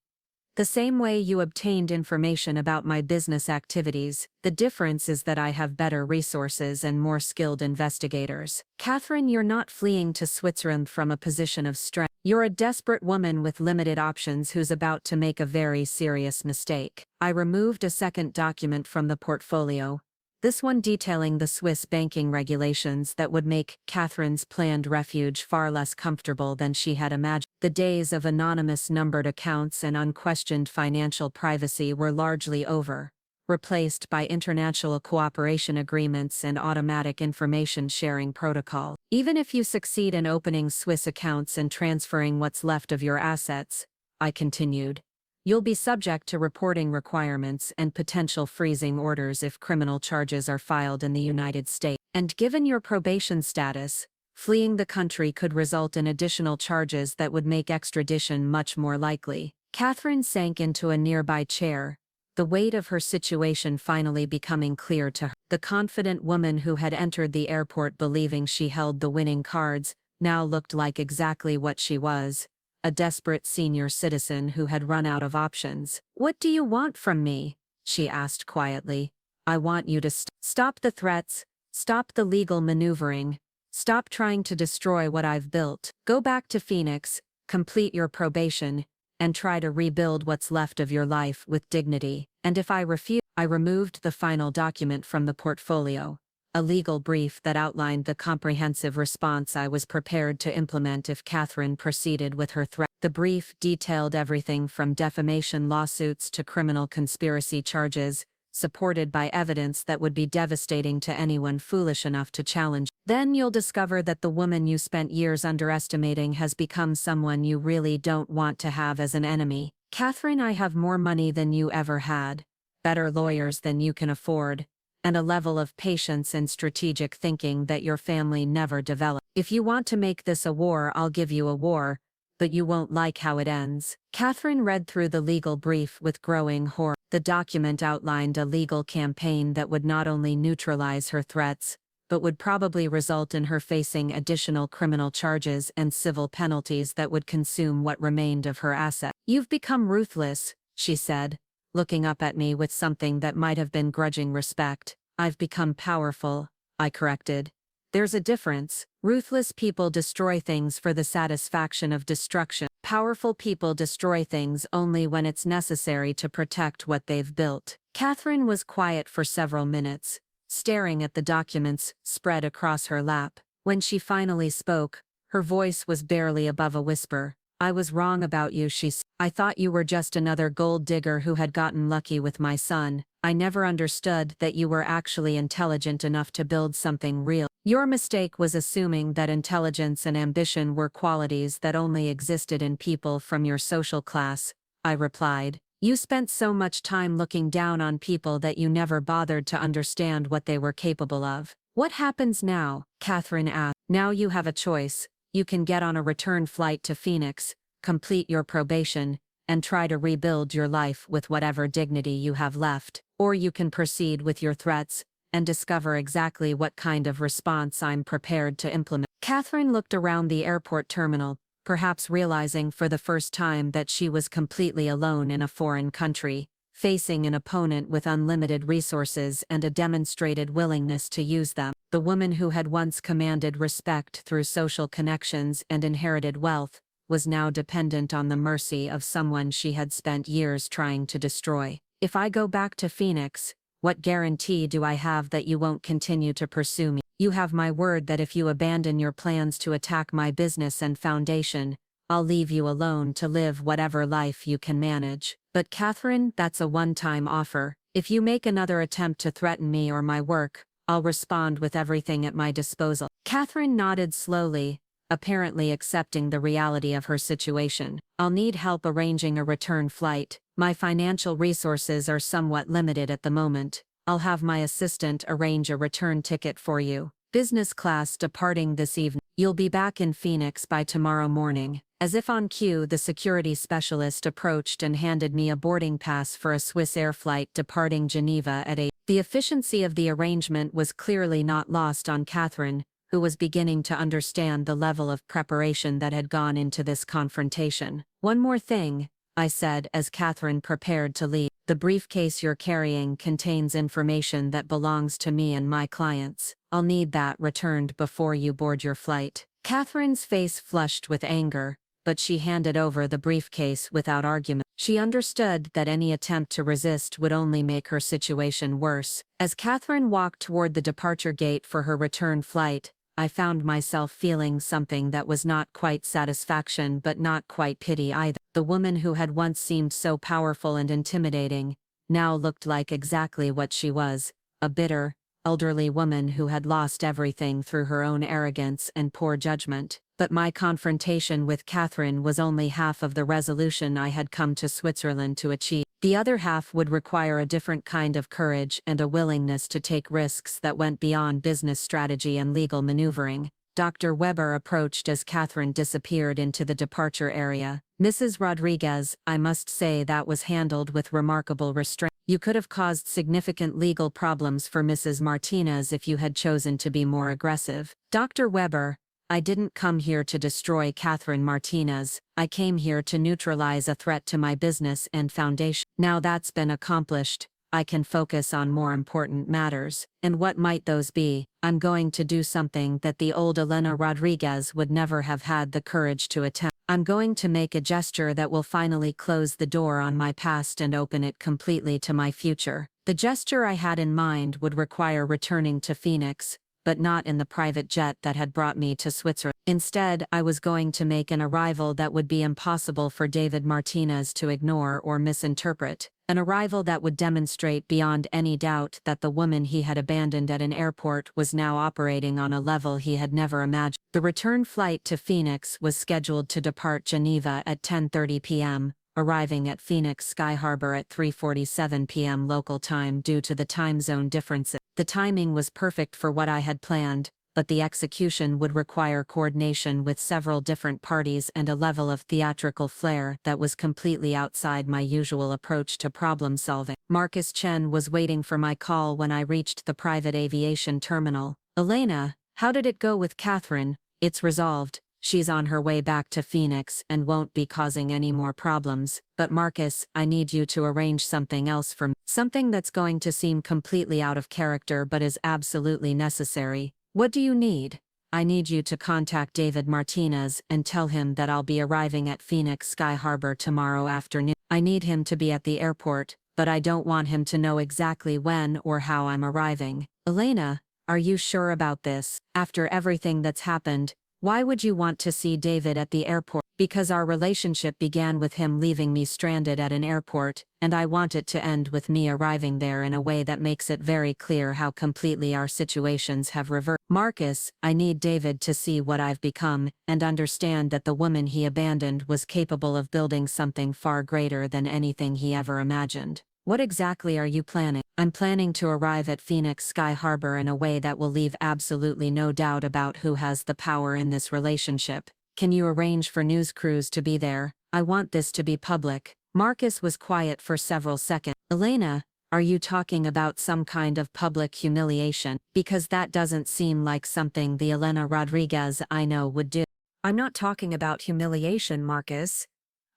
"The same way you obtained information about my business activities. The difference is that I have better resources and more skilled investigators." "Catherine, you're not fleeing to Switzerland from a position of strength. You're a desperate woman with limited options who's about to make a very serious mistake." I removed a second document from the portfolio, this one detailing the Swiss banking regulations that would make Catherine's planned refuge far less comfortable than she had imagined. The days of anonymous numbered accounts and unquestioned financial privacy were largely over, replaced by international cooperation agreements and automatic information sharing protocol. "Even if you succeed in opening Swiss accounts and transferring what's left of your assets," I continued, "you'll be subject to reporting requirements and potential freezing orders if criminal charges are filed in the United States. And given your probation status, fleeing the country could result in additional charges that would make extradition much more likely." Catherine sank into a nearby chair, the weight of her situation finally becoming clear to her. The confident woman who had entered the airport believing she held the winning cards now looked like exactly what she was, a desperate senior citizen who had run out of options. "What do you want from me?" she asked quietly. "I want you to stop the threats, stop the legal maneuvering, stop trying to destroy what I've built. Go back to Phoenix, complete your probation, and try to rebuild what's left of your life with dignity. And if I refuse..." I removed the final document from the portfolio, a legal brief that outlined the comprehensive response I was prepared to implement if Catherine proceeded with her threat. The brief detailed everything from defamation lawsuits to criminal conspiracy charges, supported by evidence that would be devastating to anyone foolish enough to challenge. "Then you'll discover that the woman you spent years underestimating has become someone you really don't want to have as an enemy. Catherine, I have more money than you ever had, better lawyers than you can afford, and a level of patience and strategic thinking that your family never developed. If you want to make this a war, I'll give you a war, but you won't like how it ends." Catherine read through the legal brief with growing horror. The document outlined a legal campaign that would not only neutralize her threats, but would probably result in her facing additional criminal charges and civil penalties that would consume what remained of her asset. "You've become ruthless," she said, looking up at me with something that might have been grudging respect. "I've become powerful," I corrected. "There's a difference. Ruthless people destroy things for the satisfaction of destruction. Powerful people destroy things only when it's necessary to protect what they've built." Catherine was quiet for several minutes, staring at the documents spread across her lap. When she finally spoke, her voice was barely above a whisper. "I was wrong about you," she said. "I thought you were just another gold digger who had gotten lucky with my son. I never understood that you were actually intelligent enough to build something real. Your mistake was assuming that intelligence and ambition were qualities that only existed in people from your social class," I replied. "You spent so much time looking down on people that you never bothered to understand what they were capable of." "What happens now?" Catherine asked. "Now you have a choice. You can get on a return flight to Phoenix, complete your probation, and try to rebuild your life with whatever dignity you have left. Or you can proceed with your threats, and discover exactly what kind of response I'm prepared to implement." Catherine looked around the airport terminal, perhaps realizing for the first time that she was completely alone in a foreign country, facing an opponent with unlimited resources and a demonstrated willingness to use them. The woman who had once commanded respect through social connections and inherited wealth was now dependent on the mercy of someone she had spent years trying to destroy. "If I go back to Phoenix, what guarantee do I have that you won't continue to pursue me? You have my word that if you abandon your plans to attack my business and foundation, I'll leave you alone to live whatever life you can manage." "But Catherine, that's a one-time offer. If you make another attempt to threaten me or my work, I'll respond with everything at my disposal." Catherine nodded slowly, apparently accepting the reality of her situation. I'll need help arranging a return flight. My financial resources are somewhat limited at the moment. I'll have my assistant arrange a return ticket for you. Business class departing this evening. You'll be back in Phoenix by tomorrow morning. As if on cue, the security specialist approached and handed me a boarding pass for a Swiss Air flight departing Geneva at 8. The efficiency of the arrangement was clearly not lost on Catherine, who was beginning to understand the level of preparation that had gone into this confrontation. One more thing, I said as Catherine prepared to leave. The briefcase you're carrying contains information that belongs to me and my clients. I'll need that returned before you board your flight. Catherine's face flushed with anger, but she handed over the briefcase without argument. She understood that any attempt to resist would only make her situation worse. As Catherine walked toward the departure gate for her return flight, I found myself feeling something that was not quite satisfaction but not quite pity either. The woman who had once seemed so powerful and intimidating, now looked like exactly what she was, a bitter, elderly woman who had lost everything through her own arrogance and poor judgment. But my confrontation with Catherine was only half of the resolution I had come to Switzerland to achieve. The other half would require a different kind of courage and a willingness to take risks that went beyond business strategy and legal maneuvering. Dr. Weber approached as Catherine disappeared into the departure area. Mrs. Rodriguez, I must say that was handled with remarkable restraint. You could have caused significant legal problems for Mrs. Martinez if you had chosen to be more aggressive. Dr. Weber, I didn't come here to destroy Catherine Martinez. I came here to neutralize a threat to my business and foundation. Now that's been accomplished, I can focus on more important matters. And what might those be? I'm going to do something that the old Elena Rodriguez would never have had the courage to attempt. I'm going to make a gesture that will finally close the door on my past and open it completely to my future. The gesture I had in mind would require returning to Phoenix, but not in the private jet that had brought me to Switzerland. Instead, I was going to make an arrival that would be impossible for David Martinez to ignore or misinterpret. An arrival that would demonstrate beyond any doubt that the woman he had abandoned at an airport was now operating on a level he had never imagined. The return flight to Phoenix was scheduled to depart Geneva at 10:30 p.m., arriving at Phoenix Sky Harbor at 3:47 p.m. local time due to the time zone differences. The timing was perfect for what I had planned, but the execution would require coordination with several different parties and a level of theatrical flair that was completely outside my usual approach to problem solving. Marcus Chen was waiting for my call when I reached the private aviation terminal. Elena, how did it go with Catherine? It's resolved. She's on her way back to Phoenix and won't be causing any more problems. But Marcus, I need you to arrange something else for me. Something that's going to seem completely out of character but is absolutely necessary. What do you need? I need you to contact David Martinez and tell him that I'll be arriving at Phoenix Sky Harbor tomorrow afternoon. I need him to be at the airport, but I don't want him to know exactly when or how I'm arriving. Elena, are you sure about this? After everything that's happened, why would you want to see David at the airport? Because our relationship began with him leaving me stranded at an airport, and I want it to end with me arriving there in a way that makes it very clear how completely our situations have reversed. Marcus, I need David to see what I've become, and understand that the woman he abandoned was capable of building something far greater than anything he ever imagined. What exactly are you planning? I'm planning to arrive at Phoenix Sky Harbor in a way that will leave absolutely no doubt about who has the power in this relationship. Can you arrange for news crews to be there? I want this to be public. Marcus was quiet for several seconds. Elena, are you talking about some kind of public humiliation? Because that doesn't seem like something the Elena Rodriguez I know would do. I'm not talking about humiliation, Marcus.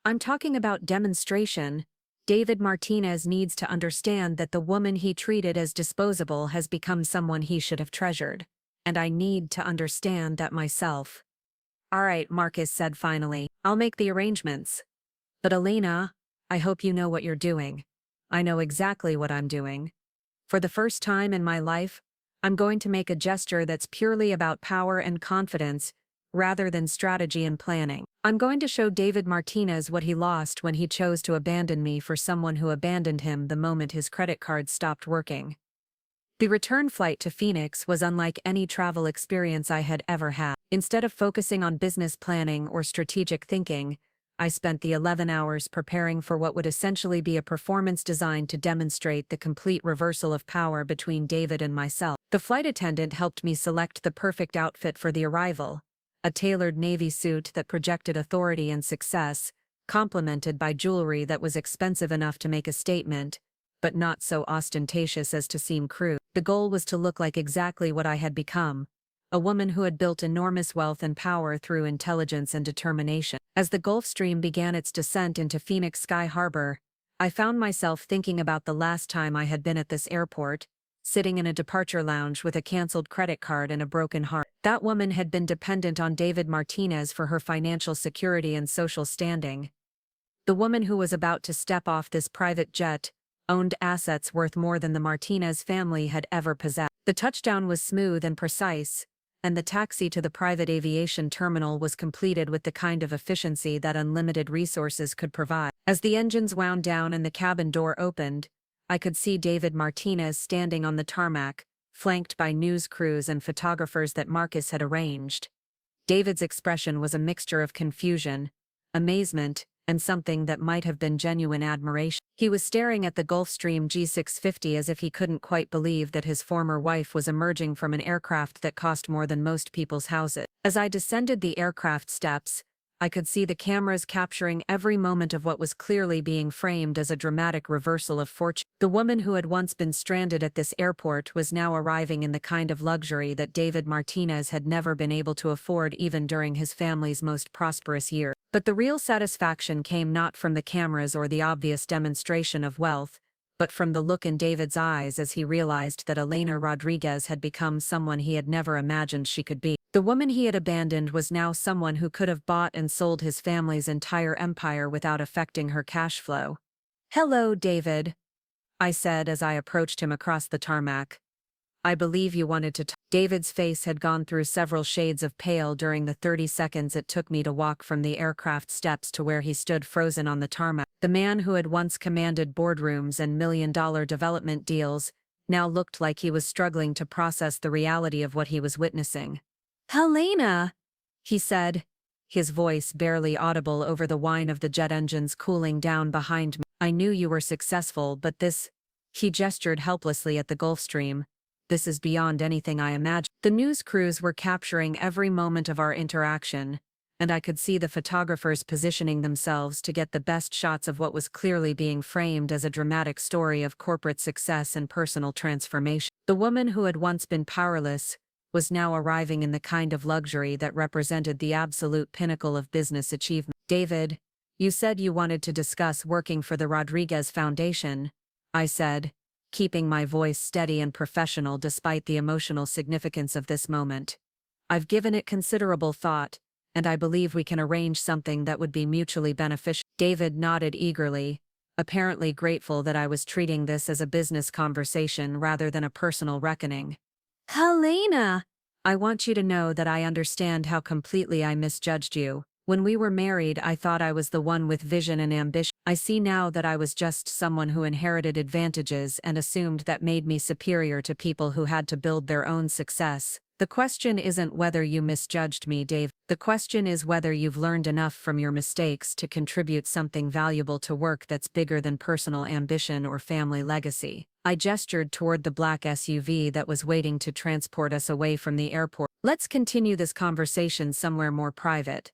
I'm talking about demonstration. David Martinez needs to understand that the woman he treated as disposable has become someone he should have treasured. And I need to understand that myself. All right, Marcus said finally. I'll make the arrangements. But Elena, I hope you know what you're doing. I know exactly what I'm doing. For the first time in my life, I'm going to make a gesture that's purely about power and confidence, rather than strategy and planning. I'm going to show David Martinez what he lost when he chose to abandon me for someone who abandoned him the moment his credit card stopped working. The return flight to Phoenix was unlike any travel experience I had ever had. Instead of focusing on business planning or strategic thinking, I spent the 11 hours preparing for what would essentially be a performance designed to demonstrate the complete reversal of power between David and myself. The flight attendant helped me select the perfect outfit for the arrival, a tailored navy suit that projected authority and success, complemented by jewelry that was expensive enough to make a statement, but not so ostentatious as to seem crude. The goal was to look like exactly what I had become, a woman who had built enormous wealth and power through intelligence and determination. As the Gulfstream began its descent into Phoenix Sky Harbor, I found myself thinking about the last time I had been at this airport, sitting in a departure lounge with a canceled credit card and a broken heart. That woman had been dependent on David Martinez for her financial security and social standing. The woman who was about to step off this private jet owned assets worth more than the Martinez family had ever possessed. The touchdown was smooth and precise, and the taxi to the private aviation terminal was completed with the kind of efficiency that unlimited resources could provide. As the engines wound down and the cabin door opened, I could see David Martinez standing on the tarmac, flanked by news crews and photographers that Marcus had arranged. David's expression was a mixture of confusion, amazement, and something that might have been genuine admiration. He was staring at the Gulfstream G650 as if he couldn't quite believe that his former wife was emerging from an aircraft that cost more than most people's houses. As I descended the aircraft steps, I could see the cameras capturing every moment of what was clearly being framed as a dramatic reversal of fortune. The woman who had once been stranded at this airport was now arriving in the kind of luxury that David Martinez had never been able to afford even during his family's most prosperous years. But the real satisfaction came not from the cameras or the obvious demonstration of wealth, but from the look in David's eyes as he realized that Elena Rodriguez had become someone he had never imagined she could be. The woman he had abandoned was now someone who could have bought and sold his family's entire empire without affecting her cash flow. "Hello, David," I said as I approached him across the tarmac. "I believe you wanted to talk." David's face had gone through several shades of pale during the 30 seconds it took me to walk from the aircraft steps to where he stood frozen on the tarmac. The man who had once commanded boardrooms and million-dollar development deals now looked like he was struggling to process the reality of what he was witnessing. "Helena," he said, his voice barely audible over the whine of the jet engines cooling down behind me. "I knew you were successful, but this—" He gestured helplessly at the Gulfstream. "This is beyond anything I imagined." The news crews were capturing every moment of our interaction, and I could see the photographers positioning themselves to get the best shots of what was clearly being framed as a dramatic story of corporate success and personal transformation. The woman who had once been powerless was now arriving in the kind of luxury that represented the absolute pinnacle of business achievement. "David, you said you wanted to discuss working for the Rodriguez Foundation," I said, keeping my voice steady and professional despite the emotional significance of this moment. "I've given it considerable thought, and I believe we can arrange something that would be mutually beneficial." David nodded eagerly, apparently grateful that I was treating this as a business conversation rather than a personal reckoning. "Helena, I want you to know that I understand how completely I misjudged you. When we were married, I thought I was the one with vision and ambition. I see now that I was just someone who inherited advantages and assumed that made me superior to people who had to build their own success. The question isn't whether you misjudged me, Dave. The question is whether you've learned enough from your mistakes to contribute something valuable to work that's bigger than personal ambition or family legacy." I gestured toward the black SUV that was waiting to transport us away from the airport. "Let's continue this conversation somewhere more private.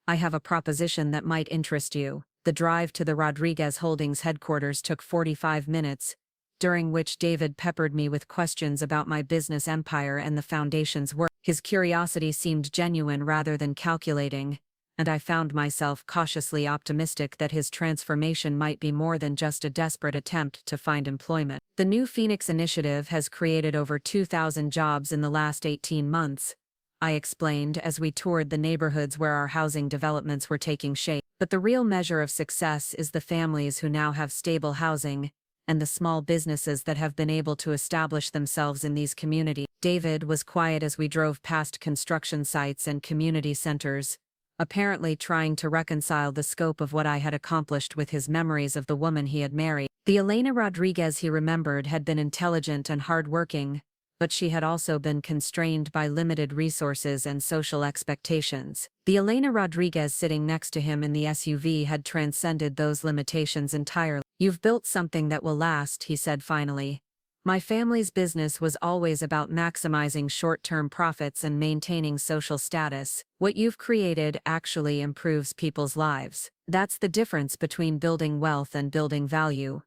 I have a proposition that might interest you." The drive to the Rodriguez Holdings headquarters took 45 minutes, during which David peppered me with questions about my business empire and the foundation's work. His curiosity seemed genuine rather than calculating, and I found myself cautiously optimistic that his transformation might be more than just a desperate attempt to find employment. "The new Phoenix initiative has created over 2,000 jobs in the last 18 months, I explained as we toured the neighborhoods where our housing developments were taking shape. "But the real measure of success is the families who now have stable housing, and the small businesses that have been able to establish themselves in these communities." David was quiet as we drove past construction sites and community centers, apparently trying to reconcile the scope of what I had accomplished with his memories of the woman he had married. The Elena Rodriguez he remembered had been intelligent and hardworking, but she had also been constrained by limited resources and social expectations. The Elena Rodriguez sitting next to him in the SUV had transcended those limitations entirely. "You've built something that will last," he said finally. "My family's business was always about maximizing short-term profits and maintaining social status. What you've created actually improves people's lives. That's the difference between building wealth and building value."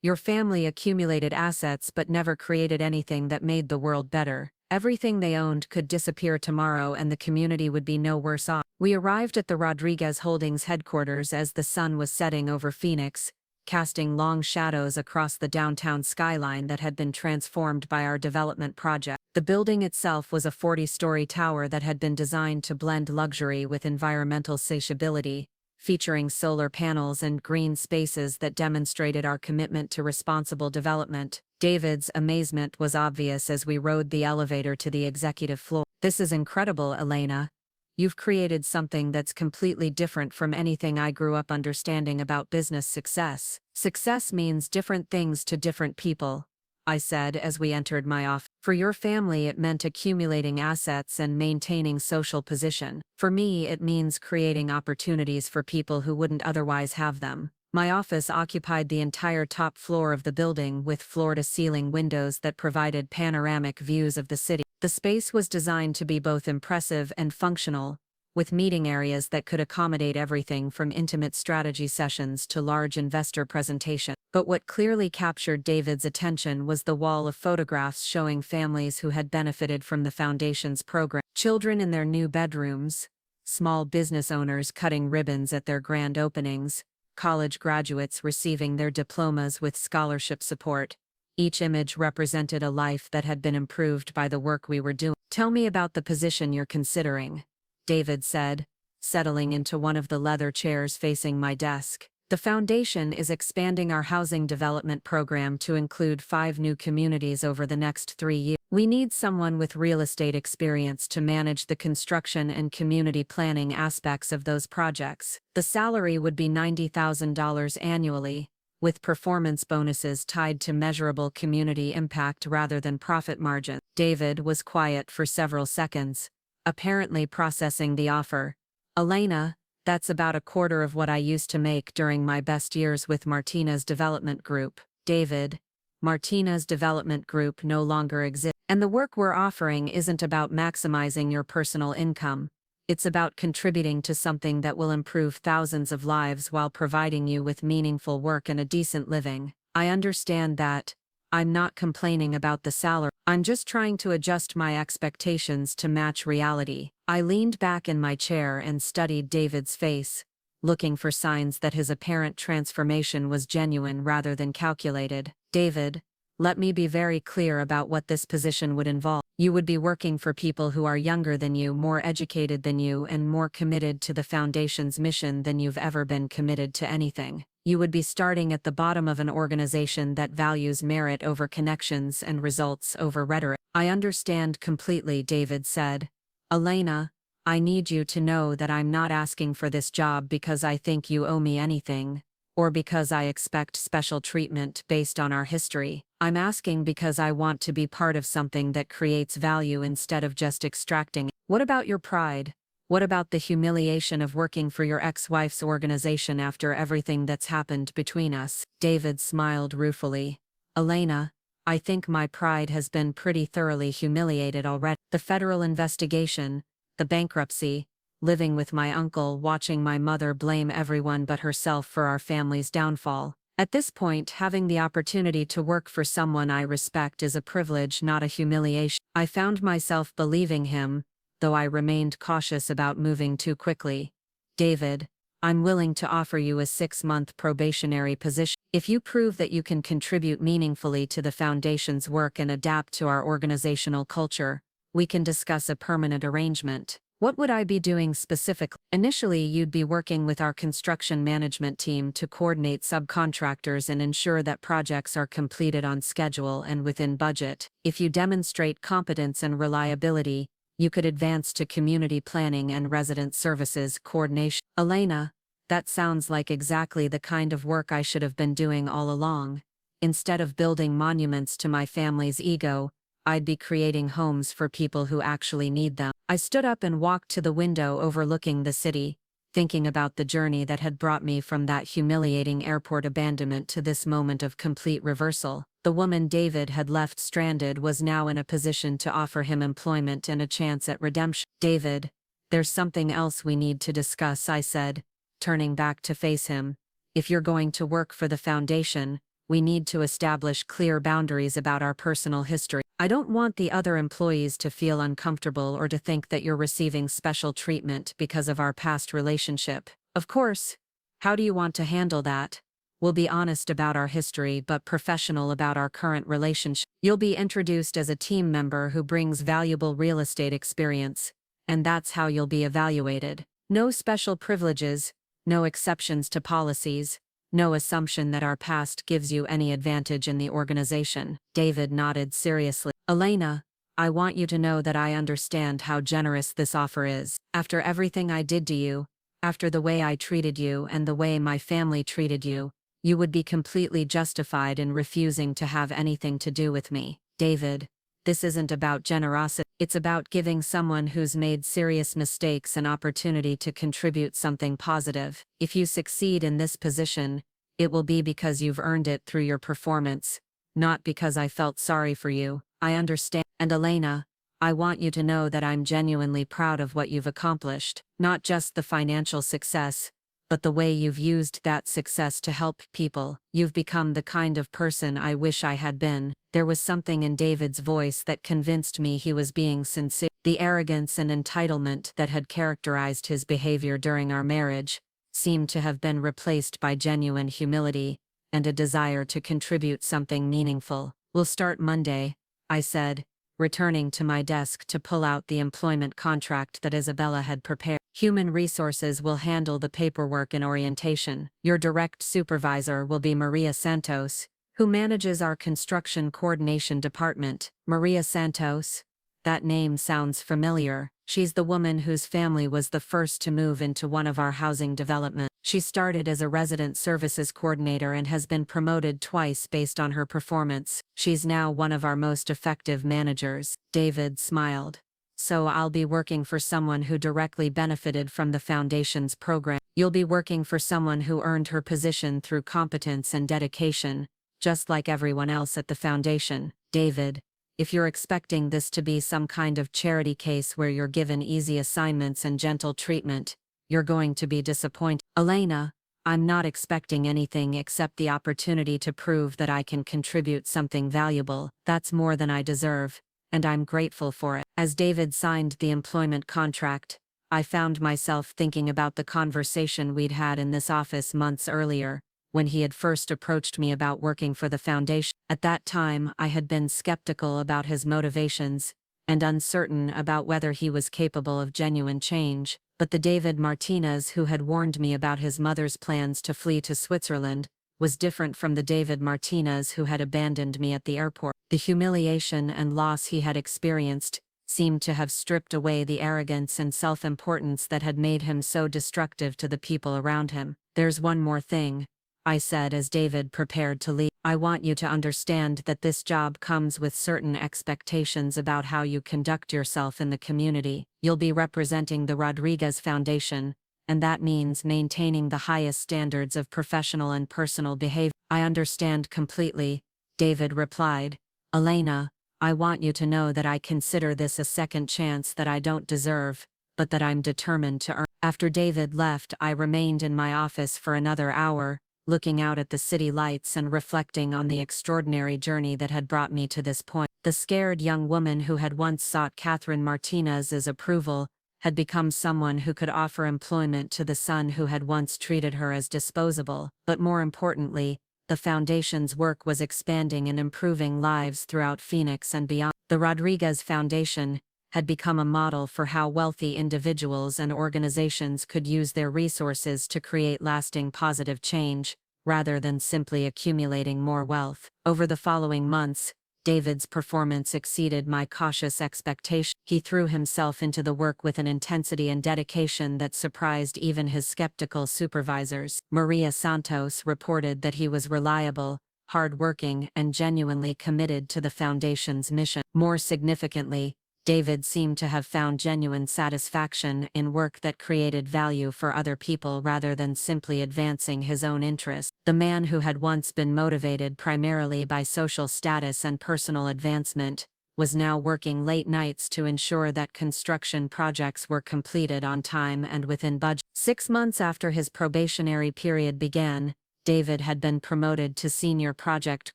Your family accumulated assets but never created anything that made the world better. Everything they owned could disappear tomorrow and the community would be no worse off. We arrived at the Rodriguez Holdings headquarters as the sun was setting over Phoenix, casting long shadows across the downtown skyline that had been transformed by our development project. The building itself was a 40-story tower that had been designed to blend luxury with environmental sociability, featuring solar panels and green spaces that demonstrated our commitment to responsible development. David's amazement was obvious as we rode the elevator to the executive floor. "This is incredible, Elena. You've created something that's completely different from anything I grew up understanding about business success." "Success means different things to different people," I said as we entered my office. "For your family it meant accumulating assets and maintaining social position. For me it means creating opportunities for people who wouldn't otherwise have them." My office occupied the entire top floor of the building with floor-to-ceiling windows that provided panoramic views of the city. The space was designed to be both impressive and functional, with meeting areas that could accommodate everything from intimate strategy sessions to large investor presentations. But what clearly captured David's attention was the wall of photographs showing families who had benefited from the Foundation's program. Children in their new bedrooms, small business owners cutting ribbons at their grand openings, college graduates receiving their diplomas with scholarship support. Each image represented a life that had been improved by the work we were doing. "Tell me about the position you're considering," David said, settling into one of the leather chairs facing my desk. "The Foundation is expanding our housing development program to include 5 new communities over the next 3 years. We need someone with real estate experience to manage the construction and community planning aspects of those projects. The salary would be $90,000 annually, with performance bonuses tied to measurable community impact rather than profit margin." David was quiet for several seconds, apparently processing the offer. "Elena, that's about a quarter of what I used to make during my best years with Martinez Development Group." "David, Martinez Development Group no longer exists. And the work we're offering isn't about maximizing your personal income. It's about contributing to something that will improve thousands of lives while providing you with meaningful work and a decent living. I understand that. I'm not complaining about the salary. I'm just trying to adjust my expectations to match reality." I leaned back in my chair and studied David's face, looking for signs that his apparent transformation was genuine rather than calculated. "David, let me be very clear about what this position would involve. You would be working for people who are younger than you, more educated than you, and more committed to the Foundation's mission than you've ever been committed to anything. You would be starting at the bottom of an organization that values merit over connections and results over rhetoric." "I understand completely," David said. "Elena, I need you to know that I'm not asking for this job because I think you owe me anything, or because I expect special treatment based on our history. I'm asking because I want to be part of something that creates value instead of just extracting it." "What about your pride? What about the humiliation of working for your ex-wife's organization after everything that's happened between us?" David smiled ruefully. "Elena, I think my pride has been pretty thoroughly humiliated already. The federal investigation, the bankruptcy, living with my uncle, watching my mother blame everyone but herself for our family's downfall. At this point, having the opportunity to work for someone I respect is a privilege, not a humiliation." I found myself believing him, though I remained cautious about moving too quickly. "David, I'm willing to offer you a 6-month probationary position. If you prove that you can contribute meaningfully to the Foundation's work and adapt to our organizational culture, we can discuss a permanent arrangement." "What would I be doing specifically?" "Initially, you'd be working with our construction management team to coordinate subcontractors and ensure that projects are completed on schedule and within budget. If you demonstrate competence and reliability, you could advance to community planning and resident services coordination." "Elena, That sounds like exactly the kind of work I should have been doing all along. Instead of building monuments to my family's ego, I'd be creating homes for people who actually need them. I stood up and walked to the window overlooking the city, thinking about the journey that had brought me from that humiliating airport abandonment to this moment of complete reversal. The woman David had left stranded was now in a position to offer him employment and a chance at redemption. "David, there's something else we need to discuss," I said, turning back to face him. "If you're going to work for the Foundation, we need to establish clear boundaries about our personal history. I don't want the other employees to feel uncomfortable or to think that you're receiving special treatment because of our past relationship." "Of course. How do you want to handle that?" "We'll be honest about our history but professional about our current relationship. You'll be introduced as a team member who brings valuable real estate experience, and that's how you'll be evaluated. No special privileges, no exceptions to policies, no assumption that our past gives you any advantage in the organization." David nodded seriously. "Elena, I want you to know that I understand how generous this offer is. After everything I did to you, after the way I treated you and the way my family treated you, you would be completely justified in refusing to have anything to do with me." "David, this isn't about generosity. It's about giving someone who's made serious mistakes an opportunity to contribute something positive. If you succeed in this position, it will be because you've earned it through your performance, not because I felt sorry for you. I understand. And Elena, I want you to know that I'm genuinely proud of what you've accomplished. Not just the financial success, but the way you've used that success to help people. You've become the kind of person I wish I had been." There was something in David's voice that convinced me he was being sincere. The arrogance and entitlement that had characterized his behavior during our marriage seemed to have been replaced by genuine humility and a desire to contribute something meaningful. "We'll start Monday," I said, returning to my desk to pull out the employment contract that Isabella had prepared. "Human Resources will handle the paperwork and orientation. Your direct supervisor will be Maria Santos, who manages our construction coordination department." "Maria Santos? That name sounds familiar. She's the woman whose family was the first to move into one of our housing developments. She started as a resident services coordinator and has been promoted twice based on her performance. She's now one of our most effective managers." David smiled. "So I'll be working for someone who directly benefited from the Foundation's program." "You'll be working for someone who earned her position through competence and dedication, just like everyone else at the Foundation." "David, if you're expecting this to be some kind of charity case where you're given easy assignments and gentle treatment, you're going to be disappointed." "Elena, I'm not expecting anything except the opportunity to prove that I can contribute something valuable. That's more than I deserve, and I'm grateful for it." As David signed the employment contract, I found myself thinking about the conversation we'd had in this office months earlier, when he had first approached me about working for the Foundation. At that time, I had been skeptical about his motivations, and uncertain about whether he was capable of genuine change. But the David Martinez who had warned me about his mother's plans to flee to Switzerland was different from the David Martinez who had abandoned me at the airport. The humiliation and loss he had experienced seemed to have stripped away the arrogance and self-importance that had made him so destructive to the people around him. "There's one more thing," I said as David prepared to leave. "I want you to understand that this job comes with certain expectations about how you conduct yourself in the community. You'll be representing the Rodriguez Foundation, and that means maintaining the highest standards of professional and personal behavior." "I understand completely," David replied. "Elena, I want you to know that I consider this a second chance that I don't deserve, but that I'm determined to earn." After David left, I remained in my office for another hour, looking out at the city lights and reflecting on the extraordinary journey that had brought me to this point. The scared young woman who had once sought Catherine Martinez's approval had become someone who could offer employment to the son who had once treated her as disposable. But more importantly, the Foundation's work was expanding and improving lives throughout Phoenix and beyond. The Rodriguez Foundation had become a model for how wealthy individuals and organizations could use their resources to create lasting positive change, rather than simply accumulating more wealth. Over the following months, David's performance exceeded my cautious expectation. He threw himself into the work with an intensity and dedication that surprised even his skeptical supervisors. Maria Santos reported that he was reliable, hard-working, and genuinely committed to the Foundation's mission. More significantly, David seemed to have found genuine satisfaction in work that created value for other people rather than simply advancing his own interests. The man who had once been motivated primarily by social status and personal advancement was now working late nights to ensure that construction projects were completed on time and within budget. 6 months after his probationary period began, David had been promoted to senior project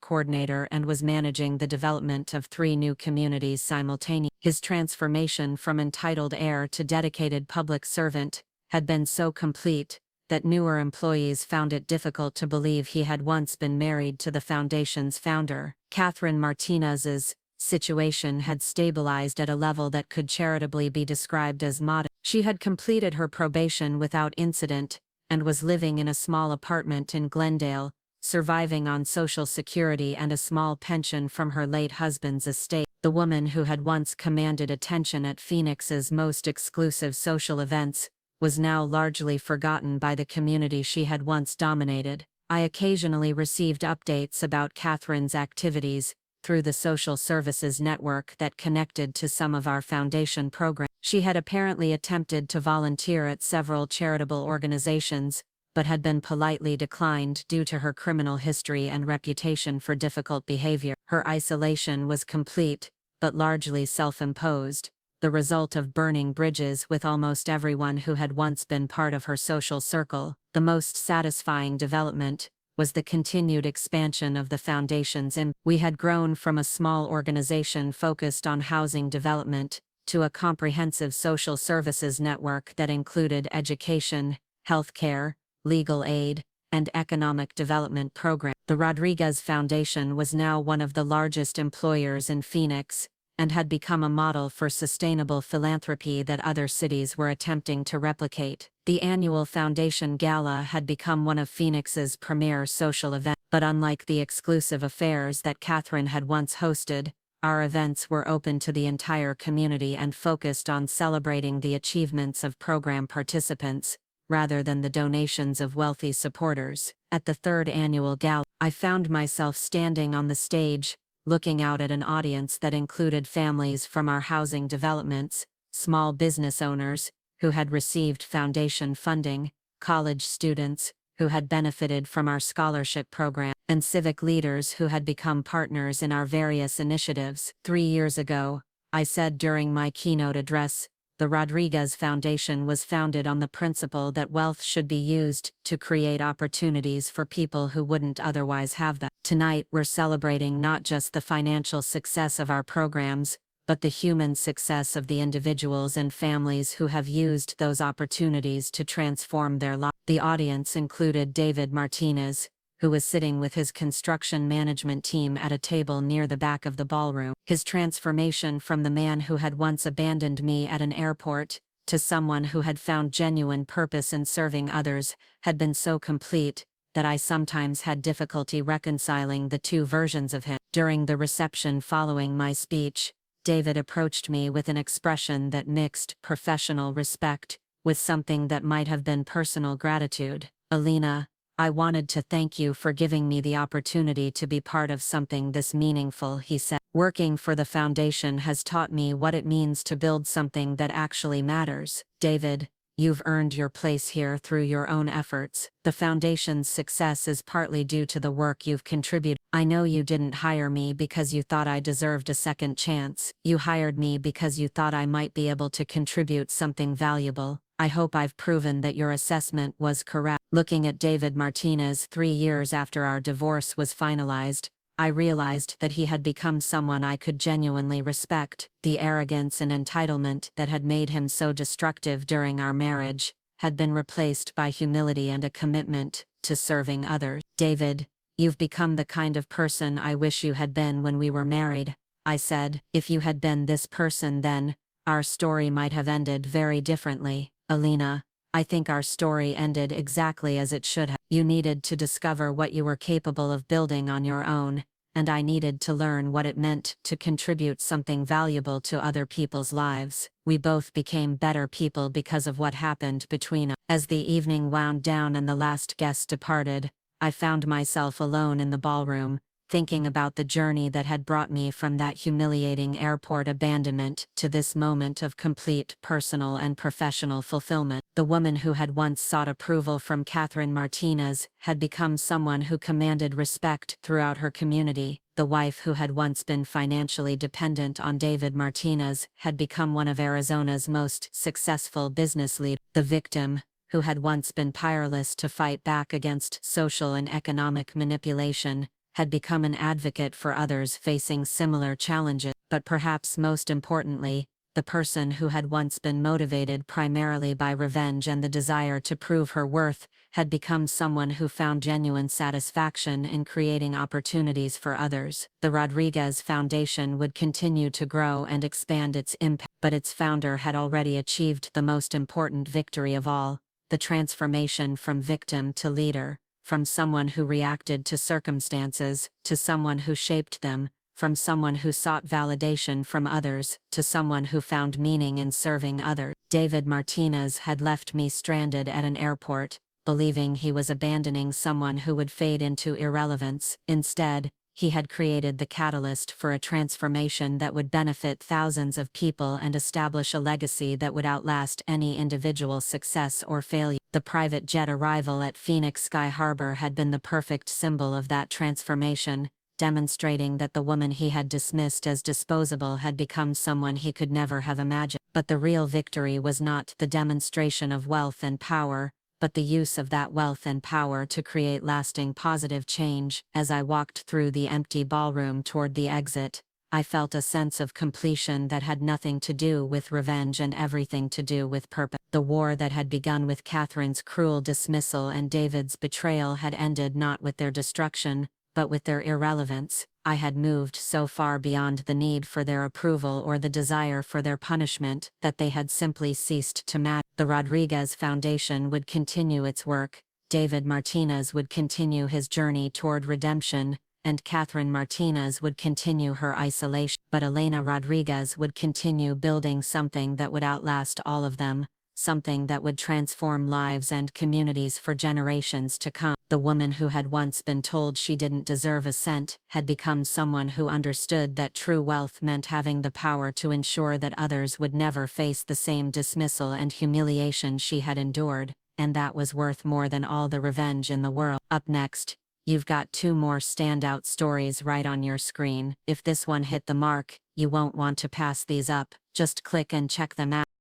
coordinator and was managing the development of 3 new communities simultaneously. His transformation from entitled heir to dedicated public servant had been so complete that newer employees found it difficult to believe he had once been married to the Foundation's founder. Catherine Martinez's situation had stabilized at a level that could charitably be described as modest. She had completed her probation without incident and was living in a small apartment in Glendale, surviving on Social Security and a small pension from her late husband's estate. The woman who had once commanded attention at Phoenix's most exclusive social events was now largely forgotten by the community she had once dominated. I occasionally received updates about Catherine's activities through the social services network that connected to some of our Foundation programs. She had apparently attempted to volunteer at several charitable organizations, but had been politely declined due to her criminal history and reputation for difficult behavior. Her isolation was complete, but largely self-imposed, the result of burning bridges with almost everyone who had once been part of her social circle. The most satisfying development was the continued expansion of the Foundation's impact. We had grown from a small organization focused on housing development to a comprehensive social services network that included education, healthcare, legal aid, and economic development programs. The Rodriguez Foundation was now one of the largest employers in Phoenix, and had become a model for sustainable philanthropy that other cities were attempting to replicate. The annual Foundation Gala had become one of Phoenix's premier social events, but unlike the exclusive affairs that Catherine had once hosted, our events were open to the entire community and focused on celebrating the achievements of program participants, rather than the donations of wealthy supporters. At the 3rd annual gala, I found myself standing on the stage, looking out at an audience that included families from our housing developments, small business owners who had received Foundation funding, college students who had benefited from our scholarship program, and civic leaders who had become partners in our various initiatives. 3 years ago, I said during my keynote address, the Rodriguez Foundation was founded on the principle that wealth should be used to create opportunities for people who wouldn't otherwise have them. Tonight we're celebrating not just the financial success of our programs, but the human success of the individuals and families who have used those opportunities to transform their lives. The audience included David Martinez, who was sitting with his construction management team at a table near the back of the ballroom. His transformation from the man who had once abandoned me at an airport to someone who had found genuine purpose in serving others had been so complete that I sometimes had difficulty reconciling the two versions of him. During the reception following my speech, David approached me with an expression that mixed professional respect with something that might have been personal gratitude. "Alina, I wanted to thank you for giving me the opportunity to be part of something this meaningful," he said. "Working for the Foundation has taught me what it means to build something that actually matters. David, you've earned your place here through your own efforts. The Foundation's success is partly due to the work you've contributed. I know you didn't hire me because you thought I deserved a second chance. You hired me because you thought I might be able to contribute something valuable. I hope I've proven that your assessment was correct." Looking at David Martinez 3 years after our divorce was finalized, I realized that he had become someone I could genuinely respect. The arrogance and entitlement that had made him so destructive during our marriage had been replaced by humility and a commitment to serving others. "David, you've become the kind of person I wish you had been when we were married," I said. "If you had been this person then, our story might have ended very differently. Alina, I think our story ended exactly as it should have. You needed to discover what you were capable of building on your own, and I needed to learn what it meant to contribute something valuable to other people's lives. We both became better people because of what happened between us. As the evening wound down and the last guest departed, I found myself alone in the ballroom, thinking about the journey that had brought me from that humiliating airport abandonment to this moment of complete personal and professional fulfillment. The woman who had once sought approval from Catherine Martinez had become someone who commanded respect throughout her community. The wife who had once been financially dependent on David Martinez had become one of Arizona's most successful business leaders. The victim, who had once been powerless to fight back against social and economic manipulation, had become an advocate for others facing similar challenges. But perhaps most importantly, the person who had once been motivated primarily by revenge and the desire to prove her worth had become someone who found genuine satisfaction in creating opportunities for others. The Rodriguez Foundation would continue to grow and expand its impact, but its founder had already achieved the most important victory of all: the transformation from victim to leader. From someone who reacted to circumstances, to someone who shaped them, from someone who sought validation from others, to someone who found meaning in serving others. David Martinez had left me stranded at an airport, believing he was abandoning someone who would fade into irrelevance. Instead, he had created the catalyst for a transformation that would benefit thousands of people and establish a legacy that would outlast any individual success or failure. The private jet arrival at Phoenix Sky Harbor had been the perfect symbol of that transformation, demonstrating that the woman he had dismissed as disposable had become someone he could never have imagined. But the real victory was not the demonstration of wealth and power, but the use of that wealth and power to create lasting positive change. As I walked through the empty ballroom toward the exit, I felt a sense of completion that had nothing to do with revenge and everything to do with purpose. The war that had begun with Catherine's cruel dismissal and David's betrayal had ended not with their destruction, but with their irrelevance. I had moved so far beyond the need for their approval or the desire for their punishment that they had simply ceased to matter. The Rodriguez Foundation would continue its work, David Martinez would continue his journey toward redemption, and Catherine Martinez would continue her isolation. But Elena Rodriguez would continue building something that would outlast all of them, something that would transform lives and communities for generations to come. The woman who had once been told she didn't deserve a cent had become someone who understood that true wealth meant having the power to ensure that others would never face the same dismissal and humiliation she had endured, and that was worth more than all the revenge in the world. Up next, you've got 2 more standout stories right on your screen. If this one hit the mark, you won't want to pass these up. Just click and check them out.